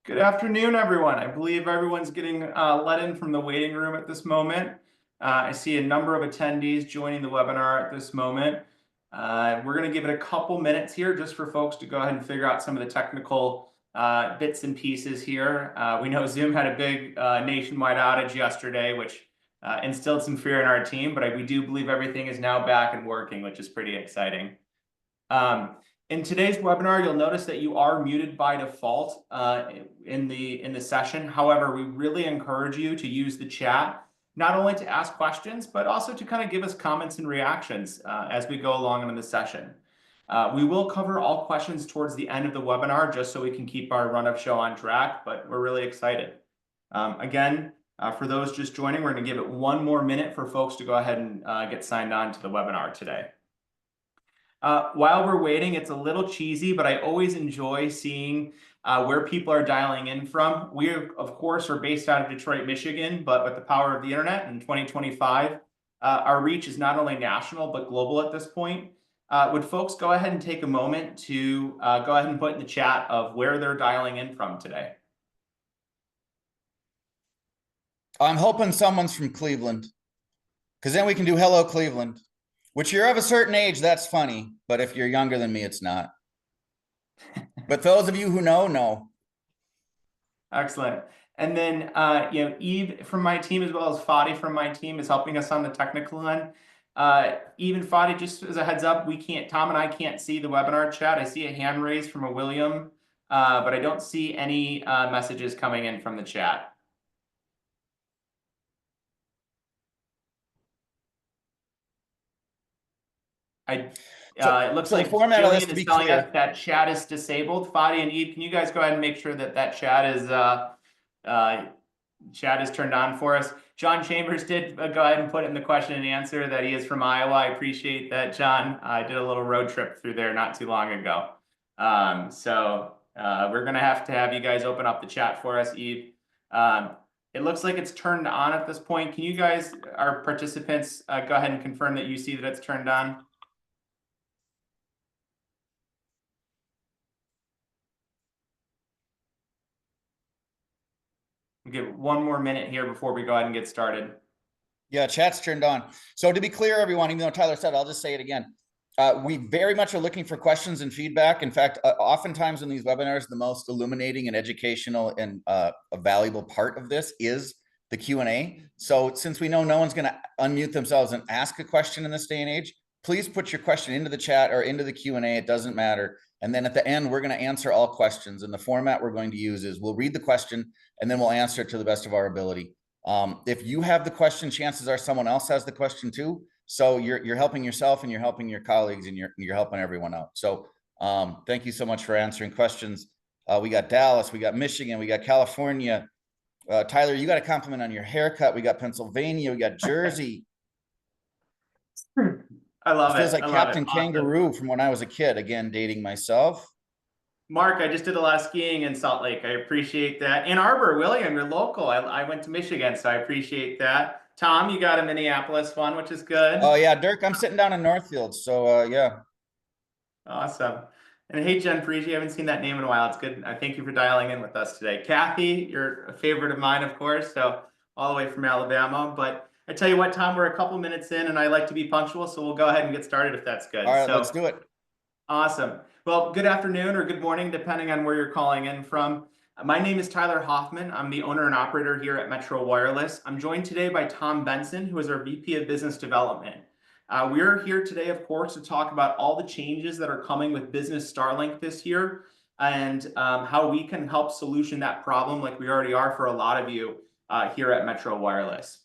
Good afternoon, everyone. I believe everyone's getting let in from the waiting room at this moment. I see a number of attendees joining the webinar at this moment. We're going to give it a couple minutes here just for folks to go ahead and figure out some of the technical bits and pieces here. We know Zoom had a big nationwide outage yesterday, which instilled some fear in our team, but we do believe everything is now back and working, which is pretty exciting. In today's webinar, you'll notice that you are muted by default in the session. However, we really encourage you to use the chat, not only to ask questions, but also to kind of give us comments and reactions as we go along in the session. We will cover all questions towards the end of the webinar, just so we can keep our run-up show on track, but we're really excited. Again, for those just joining, we're going to give it one more minute for folks to go ahead and get signed on to the webinar today. While we're waiting, it's a little cheesy, but I always enjoy seeing where people are dialing in from. We, of course, are based out of Detroit, Michigan, but with the power of the internet in 2025, our reach is not only national, but global at this point. Would folks go ahead and take a moment to go ahead and put in the chat of where they're dialing in from today? I'm hoping someone's from Cleveland, because then we can do Hello Cleveland. Which you're of a certain age, that's funny. But if you're younger than me, it's not. But those of you who know. Excellent. And then, Eve from my team, as well as Fadi from my team, is helping us on the technical end. Eve and Fadi, just as a heads up, Tom and I can't see the webinar chat. I see a hand raised from a William, but I don't see any messages coming in from the chat. It looks like Jillian is telling us that chat is disabled. Fadi and Eve, can you guys go ahead and make sure that chat is turned on for us? John Chambers did go ahead and put in the question and answer that he is from Iowa. I appreciate that, John. I did a little road trip through there not too long ago. We're going to have you guys open up the chat for us, Eve. It looks like it's turned on at this point. Can you guys, our participants, go ahead and confirm that you see that it's turned on? We'll give one more minute here before we go ahead and get started. Yeah, chat's turned on. So to be clear, everyone, even though Tyler said, I'll just say it again. We very much are looking for questions and feedback. In fact, oftentimes in these webinars, the most illuminating and educational and a valuable part of this is the Q&A. So since we know no one's going to unmute themselves and ask a question in this day and age, please put your question into the chat or into the Q&A. It doesn't matter. And then at the end, we're going to answer all questions. And the format we're going to use is we'll read the question and then we'll answer it to the best of our ability. If you have the question, chances are someone else has the question too. So you're helping yourself and you're helping your colleagues and you're helping everyone out. So thank you so much for answering questions. We got Dallas, we got Michigan, we got California. Tyler, you got a compliment on your haircut. We got Pennsylvania, we got Jersey. I love it. Feels like Captain Kangaroo from when I was a kid. Again, dating myself. Mark, I just did a lot of skiing in Salt Lake. I appreciate that. Ann Arbor, William, you're local. I went to Michigan, so I appreciate that. Tom, you got a Minneapolis one, which is good. Oh, yeah, Dirk, I'm sitting down in Northfield, so yeah. Awesome. And hey, Jen Parisi, I haven't seen that name in a while. It's good. I thank you for dialing in with us today. Kathy, you're a favorite of mine, of course, so all the way from Alabama. But I tell you what, Tom, we're a couple minutes in, and I like to be punctual, so we'll go ahead and get started if that's good. All right, let's do it. Awesome. Well, good afternoon or good morning, depending on where you're calling in from. My name is Tyler Hoffman. I'm the owner and operator here at Metro Wireless. I'm joined today by Tom Benson, who is our VP of Business Development. We're here today, of course, to talk about all the changes that are coming with Business Starlink this year and how we can help solution that problem like we already are for a lot of you here at Metro Wireless.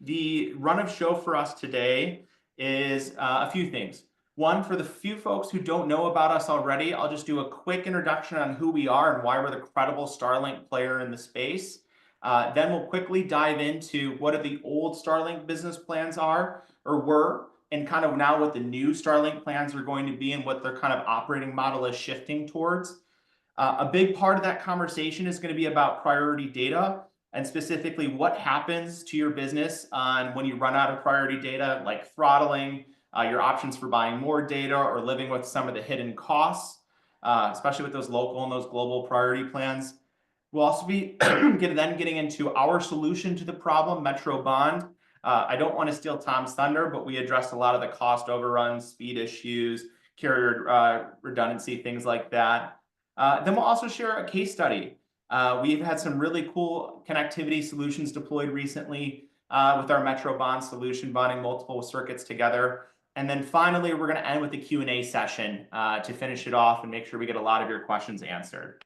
The run of show for us today is a few things. One, for the few folks who don't know about us already, I'll just do a quick introduction on who we are and why we're the credible Starlink player in the space. Then we'll quickly dive into what the old Starlink business plans are or were, and kind of now what the new Starlink plans are going to be and what their kind of operating model is shifting towards. A big part of that conversation is going to be about priority data and specifically what happens to your business when you run out of priority data, like throttling, your options for buying more data or living with some of the hidden costs, especially with those local and those global priority plans. We'll also be getting into our solution to the problem, Metro Bond. I don't want to steal Tom's thunder, but we addressed a lot of the cost overruns, speed issues, carrier redundancy, things like that. Then we'll also share a case study. We've had some really cool connectivity solutions deployed recently with our Metro Bond solution, bonding multiple circuits together. And then finally, we're going to end with the Q&A session to finish it off and make sure we get a lot of your questions answered.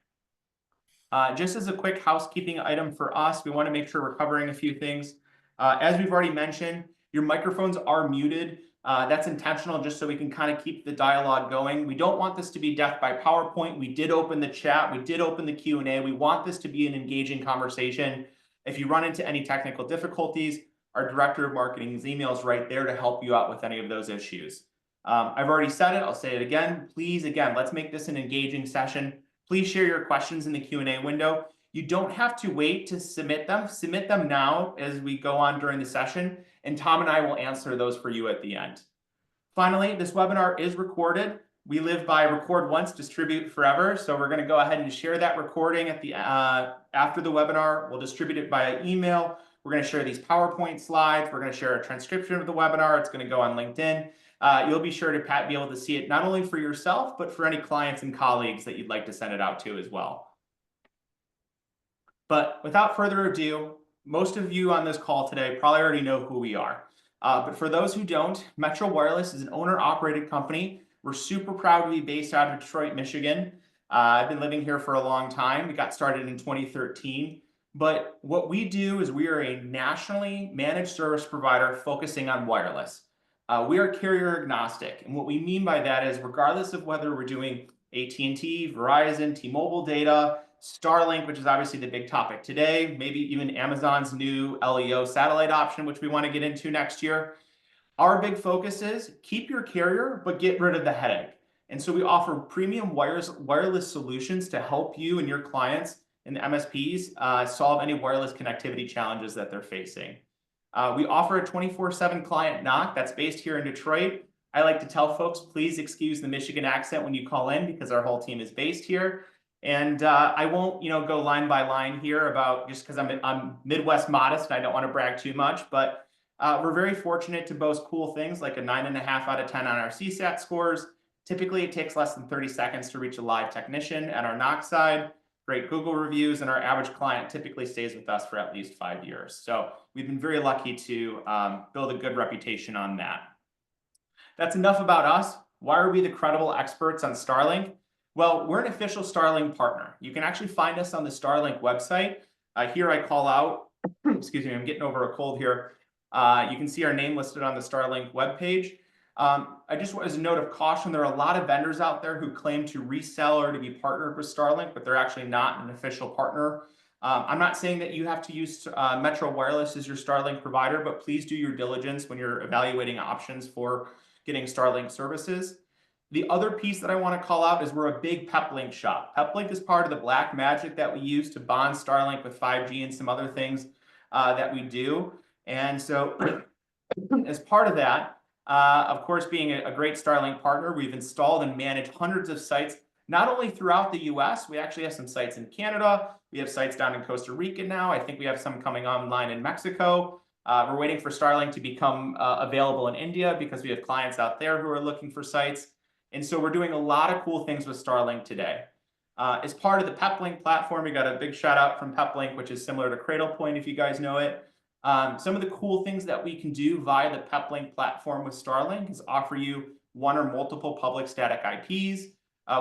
Just as a quick housekeeping item for us, we want to make sure we're covering a few things. As we've already mentioned, your microphones are muted. That's intentional just so we can kind of keep the dialogue going. We don't want this to be death by PowerPoint. We did open the chat. We did open the Q&A. We want this to be an engaging conversation. If you run into any technical difficulties, our director of marketing's email is right there to help you out with any of those issues. I've already said it. I'll say it again. Please, again, let's make this an engaging session. Please share your questions in the Q&A window. You don't have to wait to submit them. Submit them now as we go on during the session, and Tom and I will answer those for you at the end. Finally, this webinar is recorded. We live by record once, distribute forever. So we're going to go ahead and share that recording at the after the webinar. We'll distribute it via email. We're going to share these PowerPoint slides. We're going to share a transcription of the webinar. It's going to go on LinkedIn. You'll be sure to be able to see it not only for yourself, but for any clients and colleagues that you'd like to send it out to as well. But without further ado, most of you on this call today probably already know who we are. But for those who don't, Metro Wireless is an owner-operated company. We're super proud to be based out of Detroit, Michigan. I've been living here for a long time. We got started in 2013. But what we do is we are a nationally managed service provider focusing on wireless. We are carrier agnostic. And what we mean by that is regardless of whether we're doing AT&T, Verizon, T-Mobile data, Starlink, which is obviously the big topic today, maybe even Amazon's new LEO satellite option, which we want to get into next year. Our big focus is keep your carrier, but get rid of the headache. And so we offer premium wireless solutions to help you and your clients and the MSPs solve any wireless connectivity challenges that they're facing. We offer a 24/7 client knock that's based here in Detroit. I like to tell folks, please excuse the Michigan accent when you call in because our whole team is based here. And I won't, go line by line here about just because I'm Midwest modest and I don't want to brag too much, but we're very fortunate to boast cool things like a 9.5 out of 10 on our CSAT scores. Typically, it takes less than 30 seconds to reach a live technician at our knock side. Great Google reviews, and our average client typically stays with us for at least 5 years. So we've been very lucky to build a good reputation on that. That's enough about us. Why are we the credible experts on Starlink? Well, we're an official Starlink partner. You can actually find us on the Starlink website. Here I call out, excuse me, I'm getting over a cold here. You can see our name listed on the Starlink webpage. I just as a note of caution, there are a lot of vendors out there who claim to resell or to be partnered with Starlink, but they're actually not an official partner. I'm not saying that you have to use Metro Wireless as your Starlink provider, but please do your diligence when you're evaluating options for getting Starlink services. The other piece that I want to call out is we're a big PepLink shop. PepLink is part of the black magic that we use to bond Starlink with 5G and some other things that we do. And so as part of that, of course, being a great Starlink partner, we've installed and managed hundreds of sites, not only throughout the US, we actually have some sites in Canada. We have sites down in Costa Rica now. I think we have some coming online in Mexico. We're waiting for Starlink to become available in India because we have clients out there who are looking for sites. And so we're doing a lot of cool things with Starlink today. As part of the PepLink platform, we got a big shout out from PepLink, which is similar to Cradlepoint, if you guys know it. Some of the cool things that we can do via the PepLink platform with Starlink is offer you one or multiple public static IPs.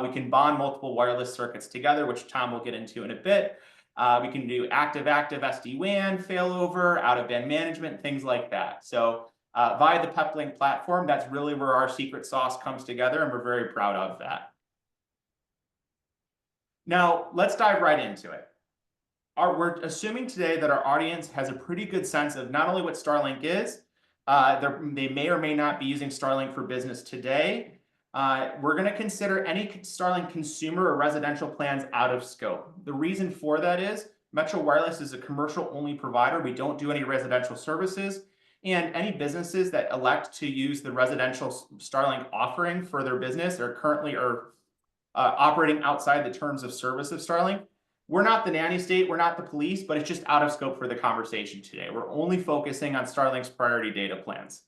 We can bond multiple wireless circuits together, which Tom will get into in a bit. We can do active-active SD-WAN, failover, out-of-band management, things like that. So via the PepLink platform, that's really where our secret sauce comes together, and we're very proud of that. Now, let's dive right into it. We're assuming today that our audience has a pretty good sense of not only what Starlink is, they may or may not be using Starlink for business today. We're going to consider any Starlink consumer or residential plans out of scope. The reason for that is Metro Wireless is a commercial-only provider. We don't do any residential services, and any businesses that elect to use the residential Starlink offering for their business or currently are operating outside the terms of service of Starlink, we're not the nanny state, we're not the police, but it's just out of scope for the conversation today. We're only focusing on Starlink's priority data plans.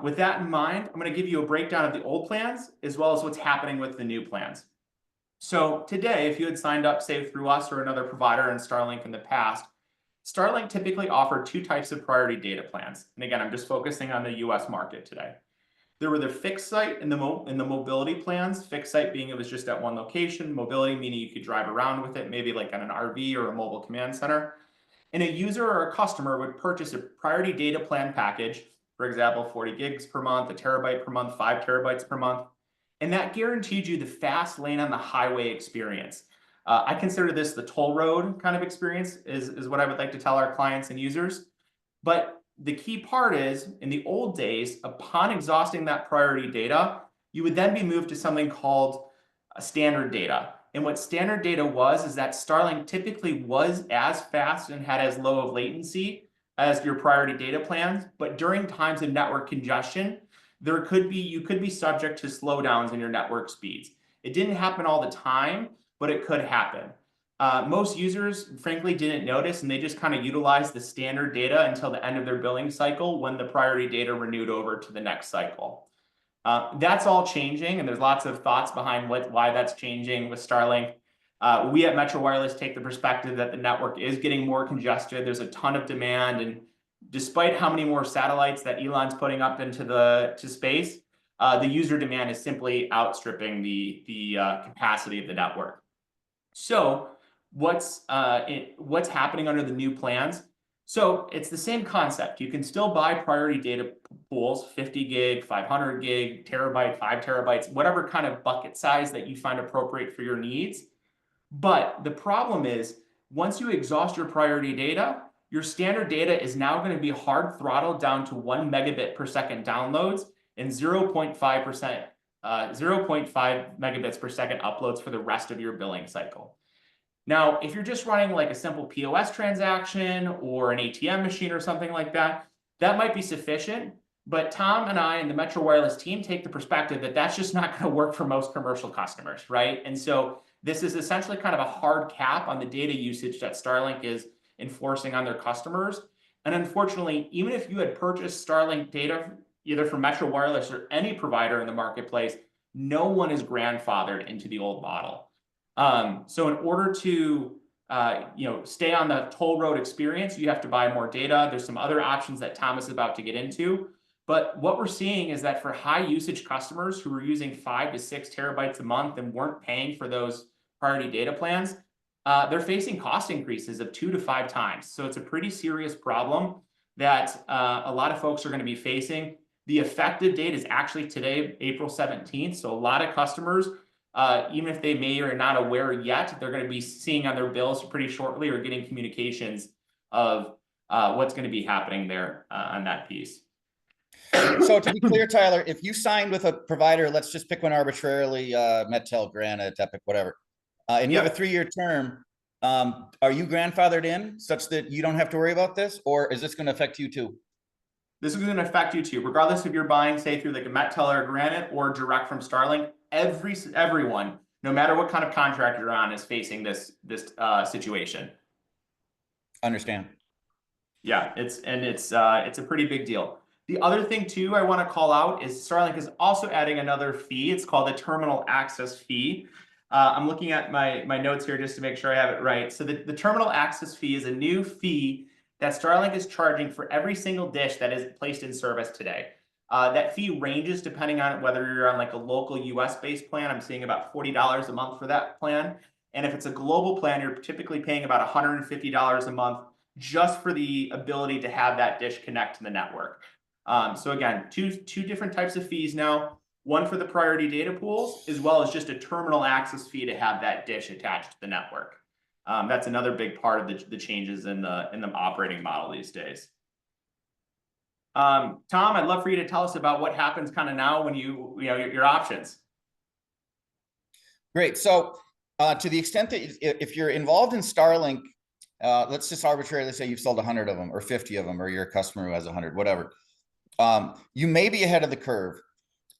With that in mind, I'm going to give you a breakdown of the old plans as well as what's happening with the new plans. So today, if you had signed up, say, through us or another provider in Starlink in the past, Starlink typically offered two types of priority data plans. And again, I'm just focusing on the US market today. There were the fixed site and the mobility plans. Fixed site being it was just at one location, mobility meaning you could drive around with it, maybe like on an RV or a mobile command center. And a user or a customer would purchase a priority data plan package, for example, 40 gigs per month, a terabyte per month, 5 terabytes per month. And that guaranteed you the fast lane on the highway experience. I consider this the toll road kind of experience is what I would like to tell our clients and users. But the key part is, in the old days, upon exhausting that priority data, you would then be moved to something called standard data. And what standard data was is that Starlink typically was as fast and had as low of latency as your priority data plans, but during times of network congestion, you could be subject to slowdowns in your network speeds. It didn't happen all the time, but it could happen. Most users, frankly, didn't notice, and they just kind of utilized the standard data until the end of their billing cycle when the priority data renewed over to the next cycle. That's all changing, and there's lots of thoughts behind why that's changing with Starlink. We at Metro Wireless take the perspective that the network is getting more congested. There's a ton of demand, and despite how many more satellites that Elon's putting up into space, the user demand is simply outstripping the capacity of the network. So what's happening under the new plans? So it's the same concept. You can still buy priority data pools, 50 gig, 500 gig, terabyte, 5 terabytes, whatever kind of bucket size that you find appropriate for your needs. But the problem is, once you exhaust your priority data, your standard data is now going to be hard throttled down to 1 megabit per second downloads and 0.5 megabits per second uploads for the rest of your billing cycle. Now, if you're just running like a simple POS transaction or an ATM machine or something like that, that might be sufficient. But Tom and I and the Metro Wireless team take the perspective that that's just not going to work for most commercial customers, right? And so this is essentially kind of a hard cap on the data usage that Starlink is enforcing on their customers. And unfortunately, even if you had purchased Starlink data either from Metro Wireless or any provider in the marketplace, no one is grandfathered into the old model. So in order to stay on the toll road experience, you have to buy more data. There's some other options that Tom is about to get into. But what we're seeing is that for high usage customers who are using 5 to 6 terabytes a month and weren't paying for those priority data plans, they're facing cost increases of 2 to 5 times. So it's a pretty serious problem that a lot of folks are going to be facing. The effective date is actually today, April 17th. So a lot of customers, even if they may or are not aware yet, they're going to be seeing on their bills pretty shortly or getting communications of what's going to be happening there on that piece. So to be clear, Tyler, if you signed with a provider, let's just pick one arbitrarily, Mettel, Granite, Epic, whatever, and you have a 3-year term, are you grandfathered in such that you don't have to worry about this, or is this going to affect you too? This is going to affect you too, regardless if you're buying, say, through like a Mettel or Granite or direct from Starlink. Everyone, no matter what kind of contract you're on, is facing this situation. Understand. Yeah, it's a pretty big deal. The other thing too I want to call out is Starlink is also adding another fee. It's called the terminal access fee. I'm looking at my notes here just to make sure I have it right. So the terminal access fee is a new fee that Starlink is charging for every single dish that is placed in service today. That fee ranges depending on whether you're on like a local US-based plan. I'm seeing about $40 a month for that plan. And if it's a global plan, you're typically paying about $150 a month just for the ability to have that dish connect to the network. So again, two different types of fees now. One for the priority data pools, as well as just a terminal access fee to have that dish attached to the network. That's another big part of the changes in the operating model these days. Tom, I'd love for you to tell us about what happens kind of now when your options. Great. So to the extent that if you're involved in Starlink, let's just arbitrarily say you've sold 100 of them or 50 of them, or you're a customer who has 100, whatever. You may be ahead of the curve.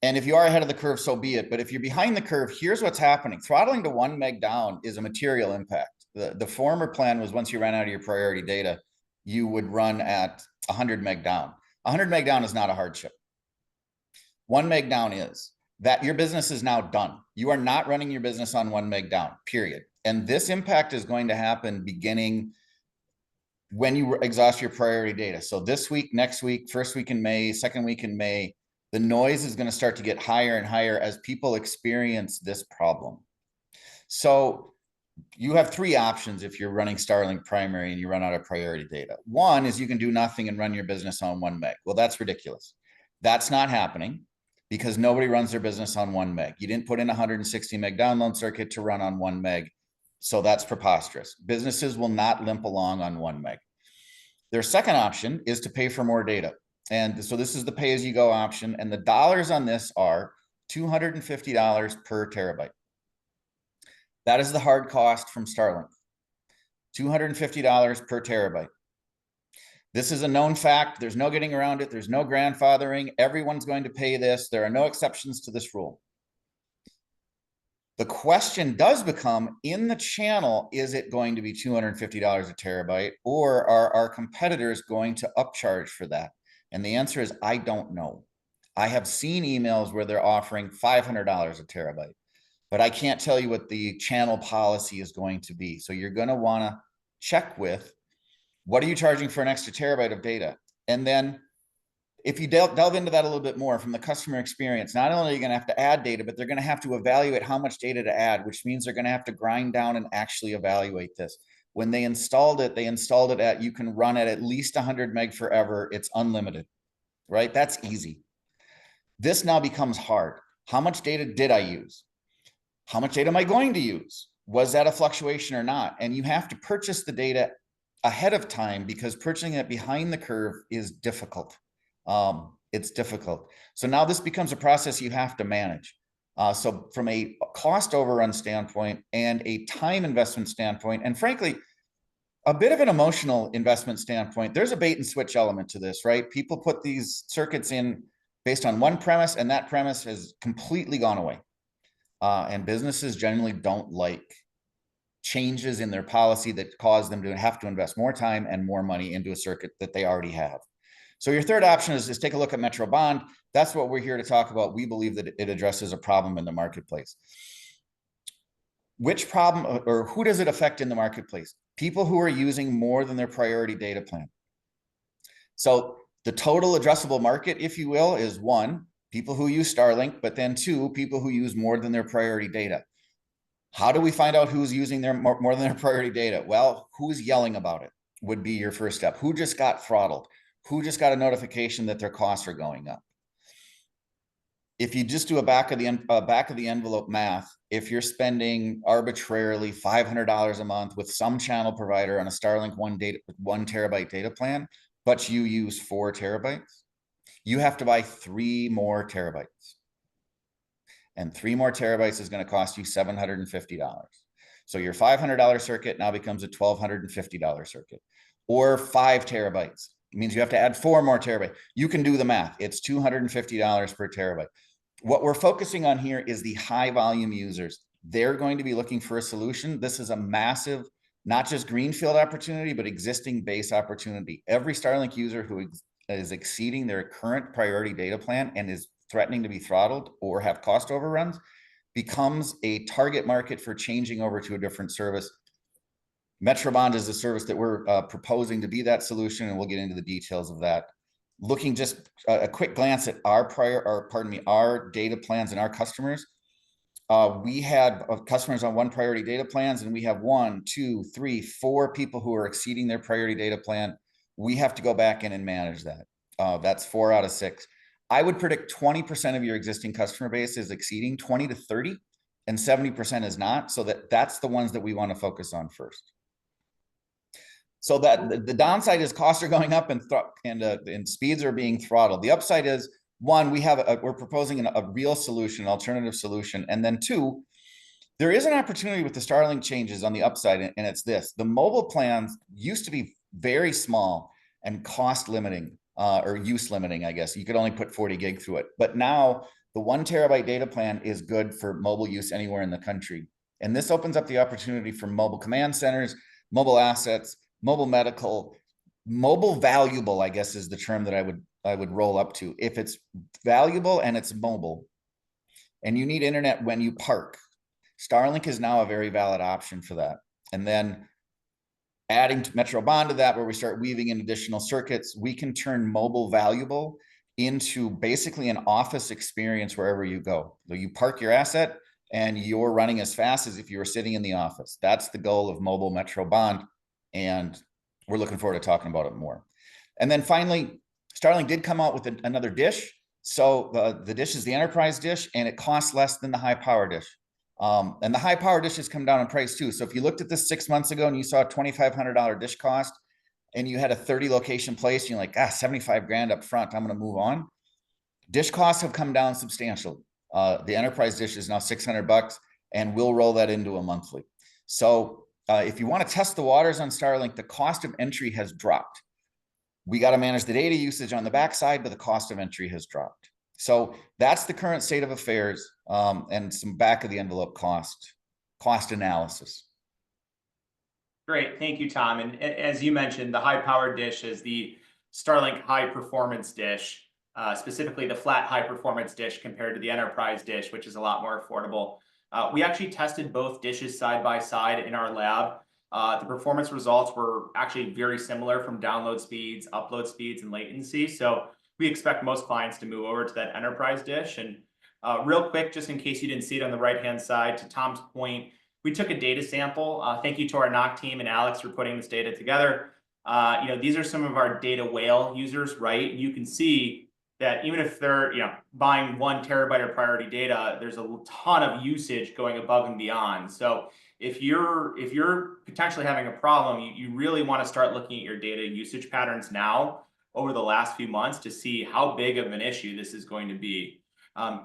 And if you are ahead of the curve, so be it. But if you're behind the curve, here's what's happening. Throttling to 1 meg down is a material impact. The former plan was once you ran out of your priority data, you would run at 100 meg down. 100 meg down is not a hardship. 1 meg down is that your business is now done. You are not running your business on 1 meg down, period. And this impact is going to happen beginning when you exhaust your priority data. So this week, next week, first week in May, second week in May, the noise is going to start to get higher and higher as people experience this problem. So you have 3 options if you're running Starlink primary and you run out of priority data. One is you can do nothing and run your business on 1 meg. Well, that's ridiculous. That's not happening because nobody runs their business on 1 meg. You didn't put in a 160 meg download circuit to run on 1 meg. So that's preposterous. Businesses will not limp along on 1 meg. Their second option is to pay for more data. And so this is the pay-as-you-go option. And the dollars on this are $250 per terabyte. That is the hard cost from Starlink. $250 per terabyte. This is a known fact. There's no getting around it. There's no grandfathering. Everyone's going to pay this. There are no exceptions to this rule. The question does become, in the channel, is it going to be $250 a terabyte, or are our competitors going to upcharge for that? And the answer is, I don't know. I have seen emails where they're offering $500 a terabyte, but I can't tell you what the channel policy is going to be. So you're going to want to check with, what are you charging for an extra terabyte of data? And then if you delve into that a little bit more from the customer experience, not only are you going to have to add data, but they're going to have to evaluate how much data to add, which means they're going to have to grind down and actually evaluate this. When they installed it at, you can run at least 100 meg forever. It's unlimited, right? That's easy. This now becomes hard. How much data did I use? How much data am I going to use? Was that a fluctuation or not? And you have to purchase the data ahead of time because purchasing it behind the curve is difficult. It's difficult. So now this becomes a process you have to manage. So from a cost overrun standpoint and a time investment standpoint, and frankly, a bit of an emotional investment standpoint, there's a bait and switch element to this, right? People put these circuits in based on one premise, and that premise has completely gone away. And businesses generally don't like changes in their policy that cause them to have to invest more time and more money into a circuit that they already have. So your third option is take a look at Metro Bond. That's what we're here to talk about. We believe that it addresses a problem in the marketplace. Which problem, or who does it affect in the marketplace? People who are using more than their priority data plan. So the total addressable market, if you will, is 1, people who use Starlink, but then 2, people who use more than their priority data. How do we find out who's using their more than their priority data? Well, who's yelling about it would be your first step. Who just got throttled? Who just got a notification that their costs are going up? If you just do a back of the envelope math, if you're spending arbitrarily $500 a month with some channel provider on a Starlink 1 terabyte data plan, but you use 4 terabytes, you have to buy 3 more terabytes. And 3 more terabytes is going to cost you $750. So your $500 circuit now becomes a $1,250 circuit, or 5 terabytes. It means you have to add 4 more terabytes. You can do the math. It's $250 per terabyte. What we're focusing on here is the high volume users. They're going to be looking for a solution. This is a massive, not just greenfield opportunity, but existing base opportunity. Every Starlink user who is exceeding their current priority data plan and is threatening to be throttled or have cost overruns becomes a target market for changing over to a different service. Metrobond is the service that we're proposing to be that solution, and we'll get into the details of that. Looking just a quick glance at our data plans and our customers. We had customers on 1 priority data plans, and we have 1, 2, 3, 4 people who are exceeding their priority data plan. We have to go back in and manage that. That's 4 out of 6. I would predict 20% of your existing customer base is exceeding, 20 to 30, and 70% is not. So that's the ones that we want to focus on first. So that the downside is costs are going up and speeds are being throttled. The upside is, 1, we're proposing a real solution, an alternative solution. And then 2, there is an opportunity with the Starlink changes on the upside, and it's this. The mobile plans used to be very small and cost limiting, or use limiting, I guess. You could only put 40 gig through it. But now The 1 terabyte data plan is good for mobile use anywhere in the country. And this opens up the opportunity for mobile command centers, mobile assets, mobile medical, mobile valuable, I guess is the term that I would roll up to. If it's valuable and it's mobile and you need internet when you park, Starlink is now a very valid option for that. And then adding to Metro Bond to that, where we start weaving in additional circuits, we can turn mobile valuable into basically an office experience wherever you go. So you park your asset and you're running as fast as if you were sitting in the office. That's the goal of mobile Metro Bond. And we're looking forward to talking about it more. And then finally, Starlink did come out with another dish. So the dish is the enterprise dish, and it costs less than the high power dish. And the high power dishes come down in price too. So if you looked at this 6 months ago and you saw a $2,500 dish cost and you had a 30 location place, you're like, 75 grand up front, I'm going to move on. Dish costs have come down substantially. The enterprise dish is now $600 and we'll roll that into a monthly. So if you want to test the waters on Starlink, the cost of entry has dropped. We got to manage the data usage on the backside, but the cost of entry has dropped. So that's the current state of affairs, and some back of the envelope cost analysis. Great, thank you, Tom. And as you mentioned, the high-powered dish is the Starlink high-performance dish, specifically the flat high-performance dish compared to the enterprise dish, which is a lot more affordable. We actually tested both dishes side by side in our lab. The performance results were actually very similar from download speeds, upload speeds, and latency. So we expect most clients to move over to that enterprise dish. And real quick, just in case you didn't see it on the right-hand side, to Tom's point, we took a data sample. Thank you to our NOC team and Alex for putting this data together. These are some of our data whale users, right? You can see that even if they're buying 1 terabyte of priority data, there's a ton of usage going above and beyond. So if you're potentially having a problem, you really want to start looking at your data usage patterns now over the last few months to see how big of an issue this is going to be.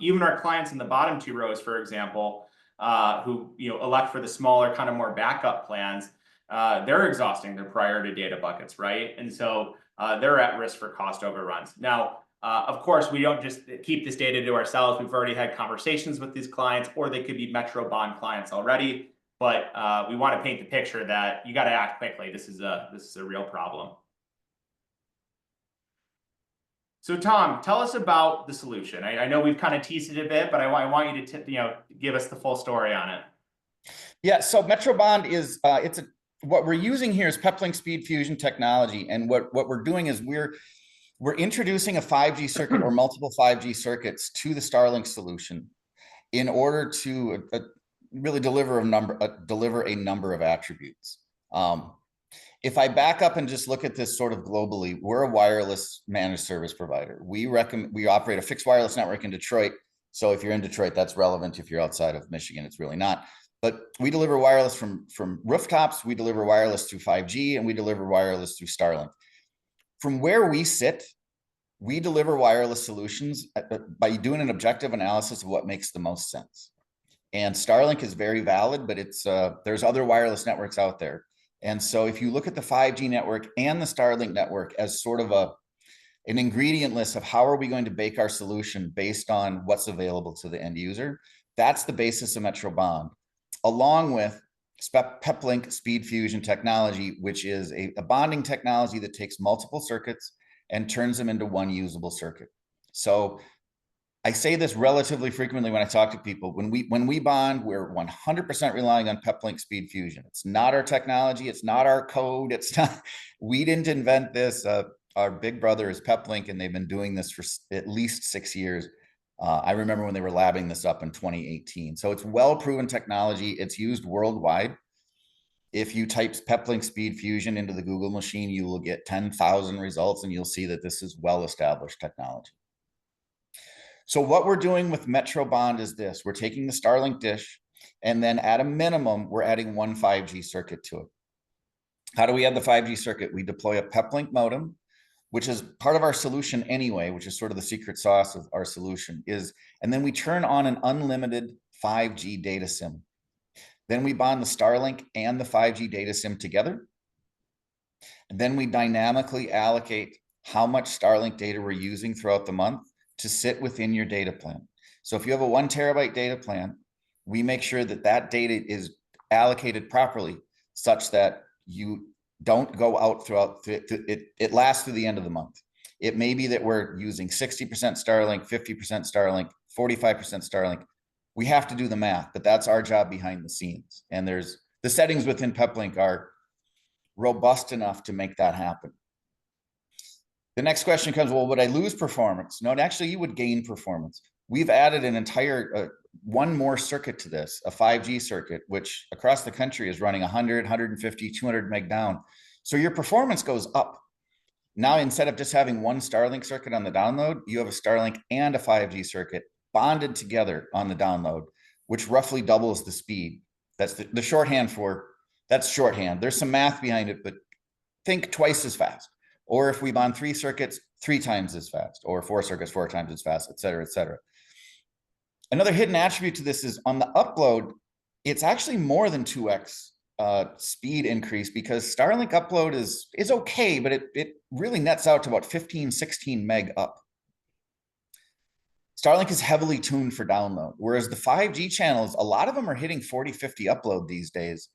Even our clients in the bottom 2 rows, for example, who elect for the smaller, kind of more backup plans, they're exhausting their priority data buckets, right? And so they're at risk for cost overruns. Now, of course, we don't just keep this data to ourselves. We've already had conversations with these clients, or they could be Metro Bond clients already. But we want to paint the picture that you got to act quickly. This is a real problem. So Tom, tell us about the solution. I know we've kind of teased it a bit, but I want you to give us the full story on it. Yeah, so Metro Bond is what we're using here is Peplink Speed Fusion technology, and what we're doing is we're introducing a 5G circuit or multiple 5G circuits to the Starlink solution in order to really deliver a number of attributes. If I back up and just look at this sort of globally, we're a wireless managed service provider. We operate a fixed wireless network in Detroit. So if you're in Detroit, that's relevant. If you're outside of Michigan, it's really not. But we deliver wireless from rooftops, we deliver wireless through 5G, and we deliver wireless through Starlink. From where we sit, we deliver wireless solutions by doing an objective analysis of what makes the most sense. And Starlink is very valid, but there's other wireless networks out there. And so if you look at the 5G network and the Starlink network as sort of an ingredient list of how are we going to bake our solution based on what's available to the end user, that's the basis of Metro Bond, along with Peplink Speed Fusion technology, which is a bonding technology that takes multiple circuits and turns them into one usable circuit. So I say this relatively frequently when I talk to people. When we bond, we're 100% relying on Peplink Speed Fusion. It's not our technology. It's not our code. It's not. We didn't invent this. Our big brother is Peplink, and they've been doing this for at least 6 years. I remember when they were labbing this up in 2018. So it's well-proven technology. It's used worldwide. If you type Peplink Speed Fusion into the Google machine, you will get 10,000 results, and you'll see that this is well-established technology. So what we're doing with Metro Bond is this. We're taking the Starlink dish, and then at a minimum, we're adding 1 5G circuit to it. How do we add the 5G circuit? We deploy a Peplink modem, which is part of our solution anyway, which is sort of the secret sauce of our solution, and then we turn on an unlimited 5G data SIM. Then we bond the Starlink and the 5G data SIM together. And then we dynamically allocate how much Starlink data we're using throughout the month to sit within your data plan. So if you have a 1 terabyte data plan, we make sure that that data is allocated properly such that you don't go out throughout it lasts through the end of the month. It may be that we're using 60% Starlink, 50% Starlink, 45% Starlink. We have to do the math, but that's our job behind the scenes. And there's the settings within PepLink are robust enough to make that happen. The next question comes, well, would I lose performance? No, actually you would gain performance. We've added an entire one more circuit to this, a 5G circuit, which across the country is running 100, 150, 200 meg down. So your performance goes up. Now, instead of just having one Starlink circuit on the download, you have a Starlink and a 5G circuit bonded together on the download, which roughly doubles the speed. That's the shorthand for, that's shorthand. There's some math behind it, but think twice as fast. Or if we bond 3 circuits, 3 times as fast, or 4 circuits, 4 times as fast, et cetera, et cetera. Another hidden attribute to this is on the upload, it's actually more than 2x speed increase, because Starlink upload is okay, but it really nets out to about 15, 16 meg up. Starlink is heavily tuned for download, whereas the 5G channels, a lot of them are hitting 40, 50 upload these days.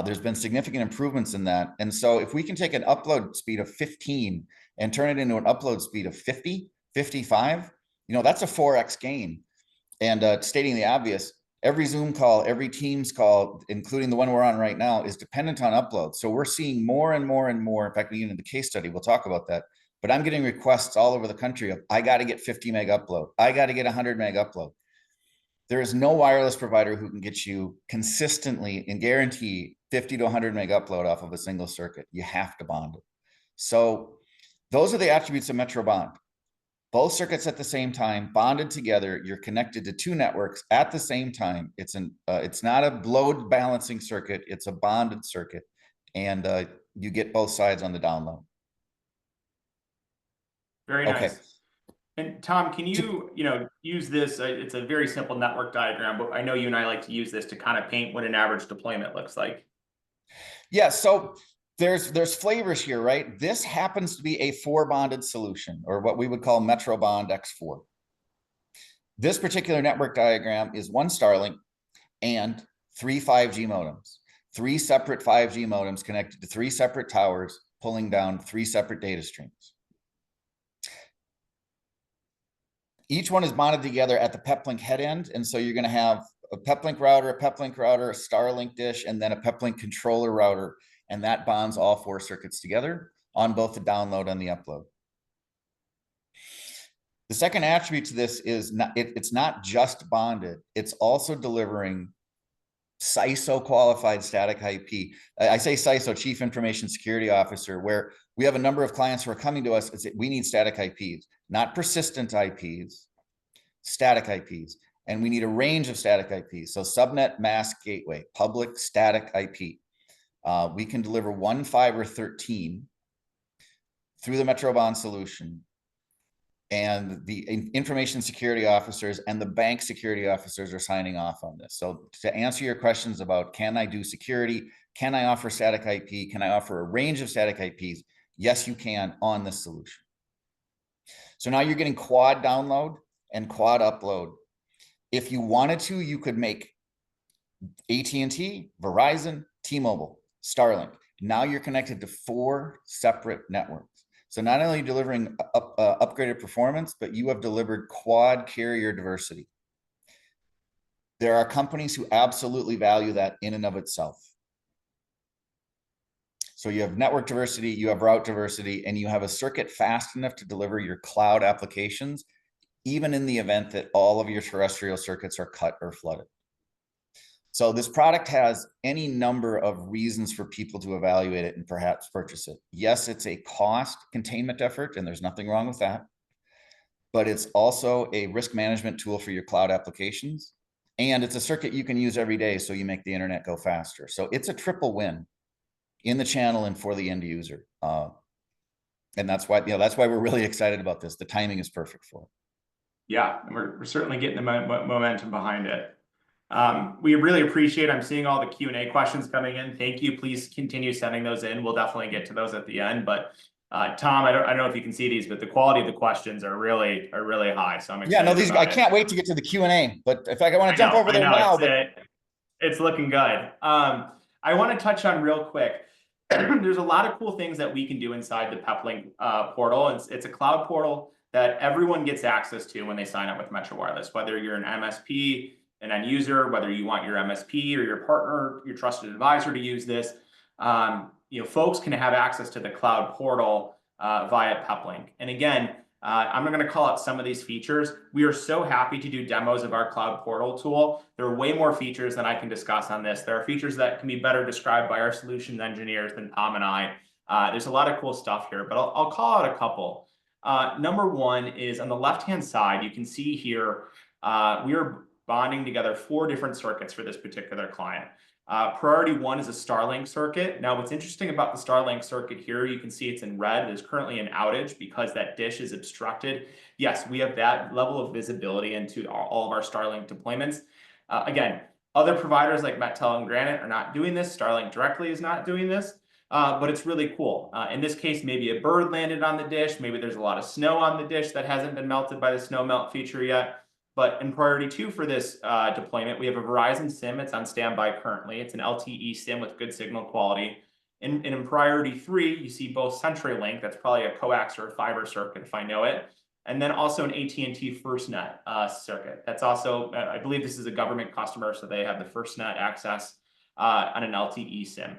There's been significant improvements in that. And so if we can take an upload speed of 15 and turn it into an upload speed of 50, 55, that's a 4x gain. And stating the obvious, every Zoom call, every Teams call, including the one we're on right now, is dependent on upload. So we're seeing more and more and more. In fact, even in the case study, we'll talk about that. But I'm getting requests all over the country of, I got to get 50 meg upload. I got to get 100 meg upload. There is no wireless provider who can get you consistently and guarantee 50 to 100 meg upload off of a single circuit. You have to bond it. So those are the attributes of Metro Bond. Both circuits at the same time, bonded together. You're connected to 2 networks at the same time. It's not a load balancing circuit. It's a bonded circuit, and you get both sides on the download. Very nice. And Tom, can you, use this? It's a very simple network diagram, but I know you and I like to use this to kind of paint what an average deployment looks like. Yeah. So there's flavors here, right? This happens to be a 4 bonded solution, or what we would call Metro Bond X4. This particular network diagram is 1 Starlink and 3 5G modems, 3 separate 5G modems connected to 3 separate towers, pulling down 3 separate data streams. Each one is bonded together at the PepLink head end. And so you're going to have a PepLink router, a Starlink dish, and then a PepLink controller router. And that bonds all 4 circuits together on both the download and the upload. The second attribute to this is it's not just bonded, it's also delivering CISO qualified static IP. I say CISO, Chief Information Security Officer, where we have a number of clients who are coming to us and say, we need static IPs, not persistent IPs, static IPs. And we need a range of static IPs. So subnet, mask, gateway, public static IP. We can deliver 1, 5, or 13 through the Metro Bond solution. And the information security officers and the bank security officers are signing off on this. So to answer your questions about, can I do security? Can I offer static IP? Can I offer a range of static IPs? Yes, you can on this solution. So now you're getting quad download and quad upload. If you wanted to, you could make AT&T, Verizon, T-Mobile, Starlink. Now you're connected to 4 separate networks. So not only delivering upgraded performance, but you have delivered quad carrier diversity. There are companies who absolutely value that in and of itself. So you have network diversity, you have route diversity, and you have a circuit fast enough to deliver your cloud applications, even in the event that all of your terrestrial circuits are cut or flooded. So this product has any number of reasons for people to evaluate it and perhaps purchase it. Yes, it's a cost containment effort, and there's nothing wrong with that. But it's also a risk management tool for your cloud applications. And it's a circuit you can use every day, so you make the internet go faster. So it's a triple win in the channel and for the end user. And that's why, we're really excited about this. The timing is perfect for it. Yeah, and we're certainly getting the momentum behind it. We really appreciate, I'm seeing all the Q&A questions coming in. Thank you. Please continue sending those in. We'll definitely get to those at the end. But Tom, I don't know if you can see these, but the quality of the questions are really high. So I'm Yeah, no, excited these I about it. can't wait to get to the Q&A. But in fact, I want to jump over I there know now. But it's looking good. I want to touch on real quick. There's a lot of cool things that we can do inside the Peplink portal. It's a cloud portal that everyone gets access to when they sign up with Metro Wireless, whether you're an MSP, an end user, whether you want your MSP or your partner, your trusted advisor to use this. Folks can have access to the cloud portal via Peplink. And again, I'm going to call out some of these features. We are so happy to do demos of our cloud portal tool. There are way more features than I can discuss on this. There are features that can be better described by our solutions engineers than Tom and I. There's a lot of cool stuff here, but I'll call out a couple. Number one is on the left-hand side, you can see here, we are bonding together 4 different circuits for this particular client. Priority 1 is a Starlink circuit. Now, what's interesting about the Starlink circuit here, you can see it's in red. There's currently an outage because that dish is obstructed. Yes, we have that level of visibility into all of our Starlink deployments. Again, other providers like Mettel and Granite are not doing this. Starlink directly is not doing this, but it's really cool. In this case, maybe a bird landed on the dish. Maybe there's a lot of snow on the dish that hasn't been melted by the snow melt feature yet. But in priority 2 for this deployment, we have a Verizon SIM. It's on standby currently. It's an LTE SIM with good signal quality. And in priority 3, you see both CenturyLink. That's probably a coax or a fiber circuit if I know it. And then also an AT&T FirstNet circuit. That's also, I believe this is a government customer, so they have the FirstNet access on an LTE SIM.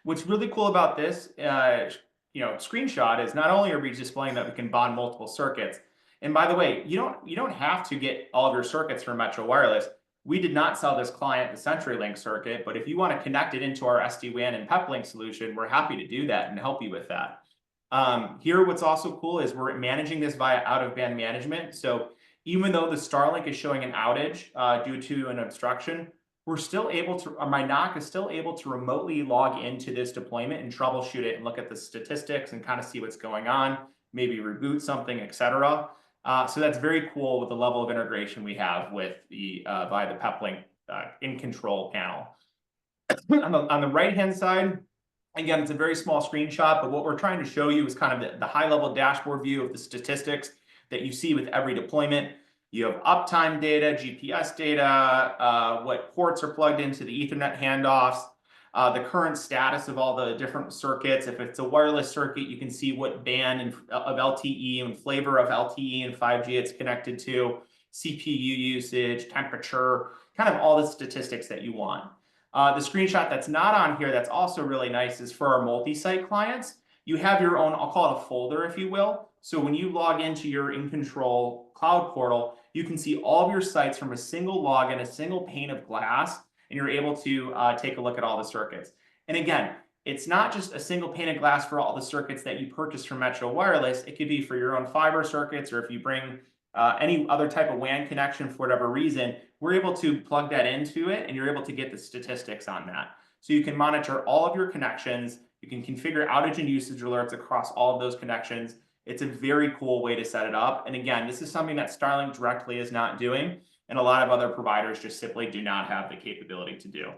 What's really cool about this screenshot is not only are we displaying that we can bond multiple circuits, and by the way, you don't have to get all of your circuits from Metro Wireless. We did not sell this client the CenturyLink circuit, but if you want to connect it into our SD-WAN and Peplink solution, we're happy to do that and help you with that. Here, what's also cool is we're managing this via out-of-band management. So even though the Starlink is showing an outage due to an obstruction, we're still able to, my NOC is still able to remotely log into this deployment and troubleshoot it and look at the statistics and kind of see what's going on, maybe reboot something, etc. So that's very cool with the level of integration we have with the via the Peplink in control panel. on the right-hand side, again, it's a very small screenshot, but what we're trying to show you is kind of the high-level dashboard view of the statistics that you see with every deployment. You have uptime data, GPS data, what ports are plugged into the Ethernet handoffs, the current status of all the different circuits. If it's a wireless circuit, you can see what band of LTE and flavor of LTE and 5G it's connected to, CPU usage, temperature, kind of all the statistics that you want. The screenshot that's not on here that's also really nice is for our multi-site clients. You have your own, I'll call it a folder, if you will. So when you log into your in-control cloud portal, you can see all of your sites from a single login, a single pane of glass, and you're able to take a look at all the circuits. And again, it's not just a single pane of glass for all the circuits that you purchase from Metro Wireless. It could be for your own fiber circuits, or if you bring any other type of WAN connection for whatever reason, we're able to plug that into it, and you're able to get the statistics on that. So you can monitor all of your connections. You can configure outage and usage alerts across all of those connections. It's a very cool way to set it up. And again, this is something that Starlink directly is not doing, and a lot of other providers just simply do not have the capability to do.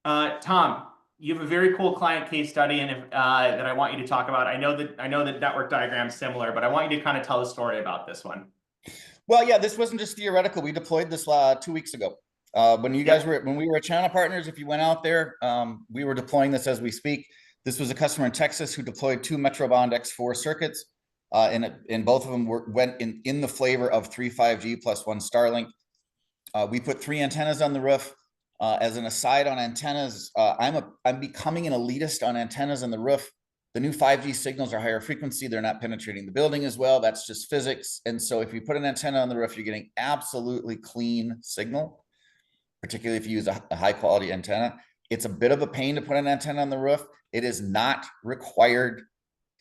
Tom, you have a very cool client case study that I want you to talk about. I know the network diagram is similar, but I want you to kind of tell the story about this one. well, yeah, this wasn't just theoretical. We deployed this 2 weeks ago. When we were channel partners, if you went out there, we were deploying this as we speak. This was a customer in Texas who deployed 2 Metrobond X4 circuits, and both of them went in the flavor of 3 5G plus 1 Starlink. We put 3 antennas on the roof. As an aside on antennas, I'm becoming an elitist on antennas on the roof. The new 5G signals are higher frequency. They're not penetrating the building as well. That's just physics. And so if you put an antenna on the roof, you're getting absolutely clean signal, particularly if you use a high quality antenna. It's a bit of a pain to put an antenna on the roof. It is not required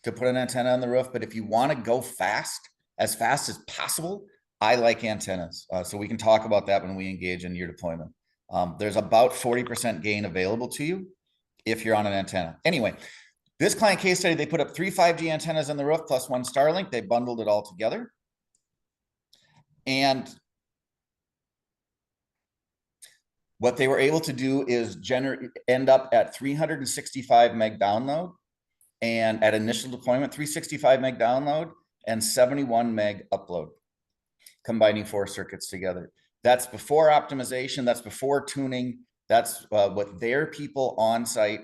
to put an antenna on the roof, but if you want to go fast as possible, I like antennas. So we can talk about that when we engage in your deployment. There's about 40% gain available to you if you're on an antenna. Anyway, this client case study, they put up 3 5G antennas on the roof plus 1 Starlink. They bundled it all together. And What they were able to do is end up at 365 meg download, and at initial deployment, 365 meg download and 71 meg upload, combining 4 circuits together. That's before optimization. That's before tuning. That's what their people on site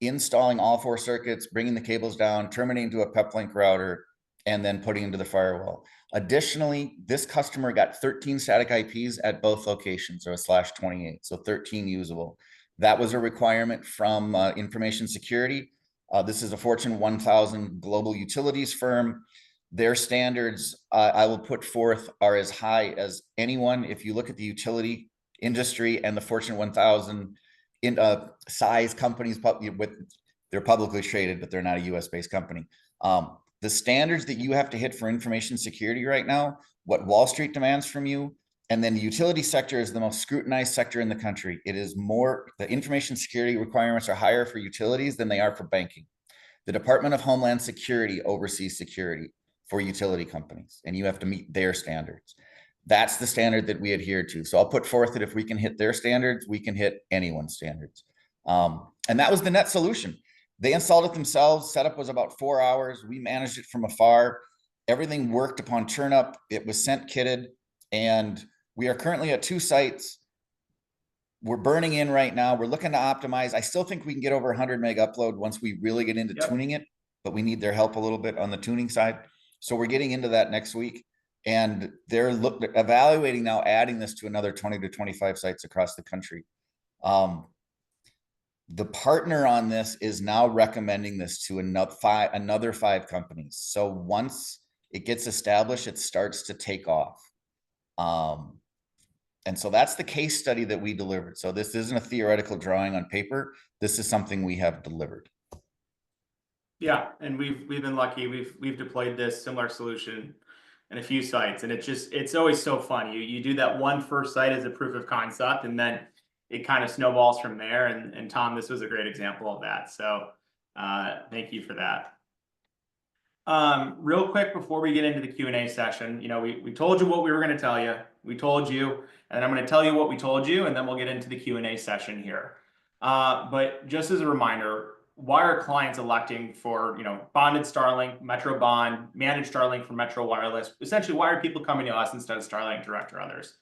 installing all 4 circuits, bringing the cables down, terminating to a peplink router, and then putting into the firewall. Additionally, this customer got 13 static IPs at both locations, or a /28, so 13 usable. That was a requirement from information security. This is a Fortune 1000 global utilities firm. Their standards, I will put forth, are as high as anyone. If you look at the utility industry and the Fortune 1000 in size companies, they're publicly traded, but they're not a US based company. The standards that you have to hit for information security right now, what Wall Street demands from you, and then the utility sector is the most scrutinized sector in the country. It is more, the information security requirements are higher for utilities than they are for banking. The Department of Homeland Security oversees security for utility companies, and you have to meet their standards. That's the standard that we adhere to. So I'll put forth that if we can hit their standards, we can hit anyone's standards. And that was the net solution. They installed it themselves. Setup was about 4 hours. We managed it from afar. Everything worked upon turn up. It was sent kitted, and we are currently at 2 sites. We're burning in right now. We're looking to optimize. I still think we can get over 100 meg upload once we really get into tuning it, but we need their help a little bit on the tuning side. So we're getting into that next week, and they're evaluating now adding this to another 20 to 25 sites across the country. The partner on this is now recommending this to another 5 companies. So once it gets established, it starts to take off. And so that's the case study that we delivered. So this isn't a theoretical drawing on paper. This is something we have delivered. Yeah, and we've been lucky. We've deployed this similar solution in a few sites, and it's always so fun. You do that one first site as a proof of concept, and then it kind of snowballs from there. And Tom, this was a great example of that. So thank you for that. Real quick before we get into the Q&A session, we told you what we were going to tell you. We told you, and I'm going to tell you what we told you, and then we'll get into the Q&A session here. But just as a reminder, why are clients electing for bonded Starlink, Metro Bond, managed Starlink from Metro Wireless? Essentially, why are people coming to us instead of Starlink Direct or others?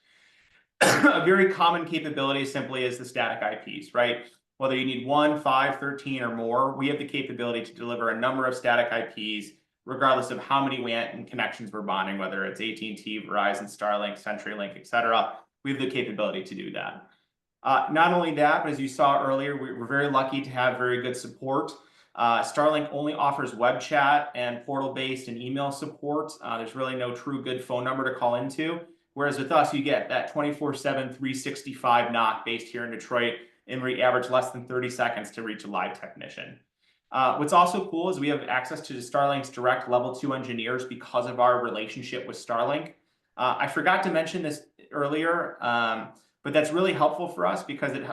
A very common capability simply is the static IPs, right? Whether you need 1, 5, 13, or more, we have the capability to deliver a number of static IPs, regardless of how many WAN and connections we're bonding, whether it's AT&T, Verizon, Starlink, CenturyLink, et cetera. We have the capability to do that. Not only that, but as you saw earlier, we're very lucky to have very good support. Starlink only offers web chat and portal-based and email support. There's really no true good phone number to call into. Whereas with us, you get that 24/7, 365 knock based here in Detroit, and we average less than 30 seconds to reach a live technician. What's also cool is we have access to Starlink's direct level 2 engineers because of our relationship with Starlink. I forgot to mention this earlier, but that's really helpful for us because if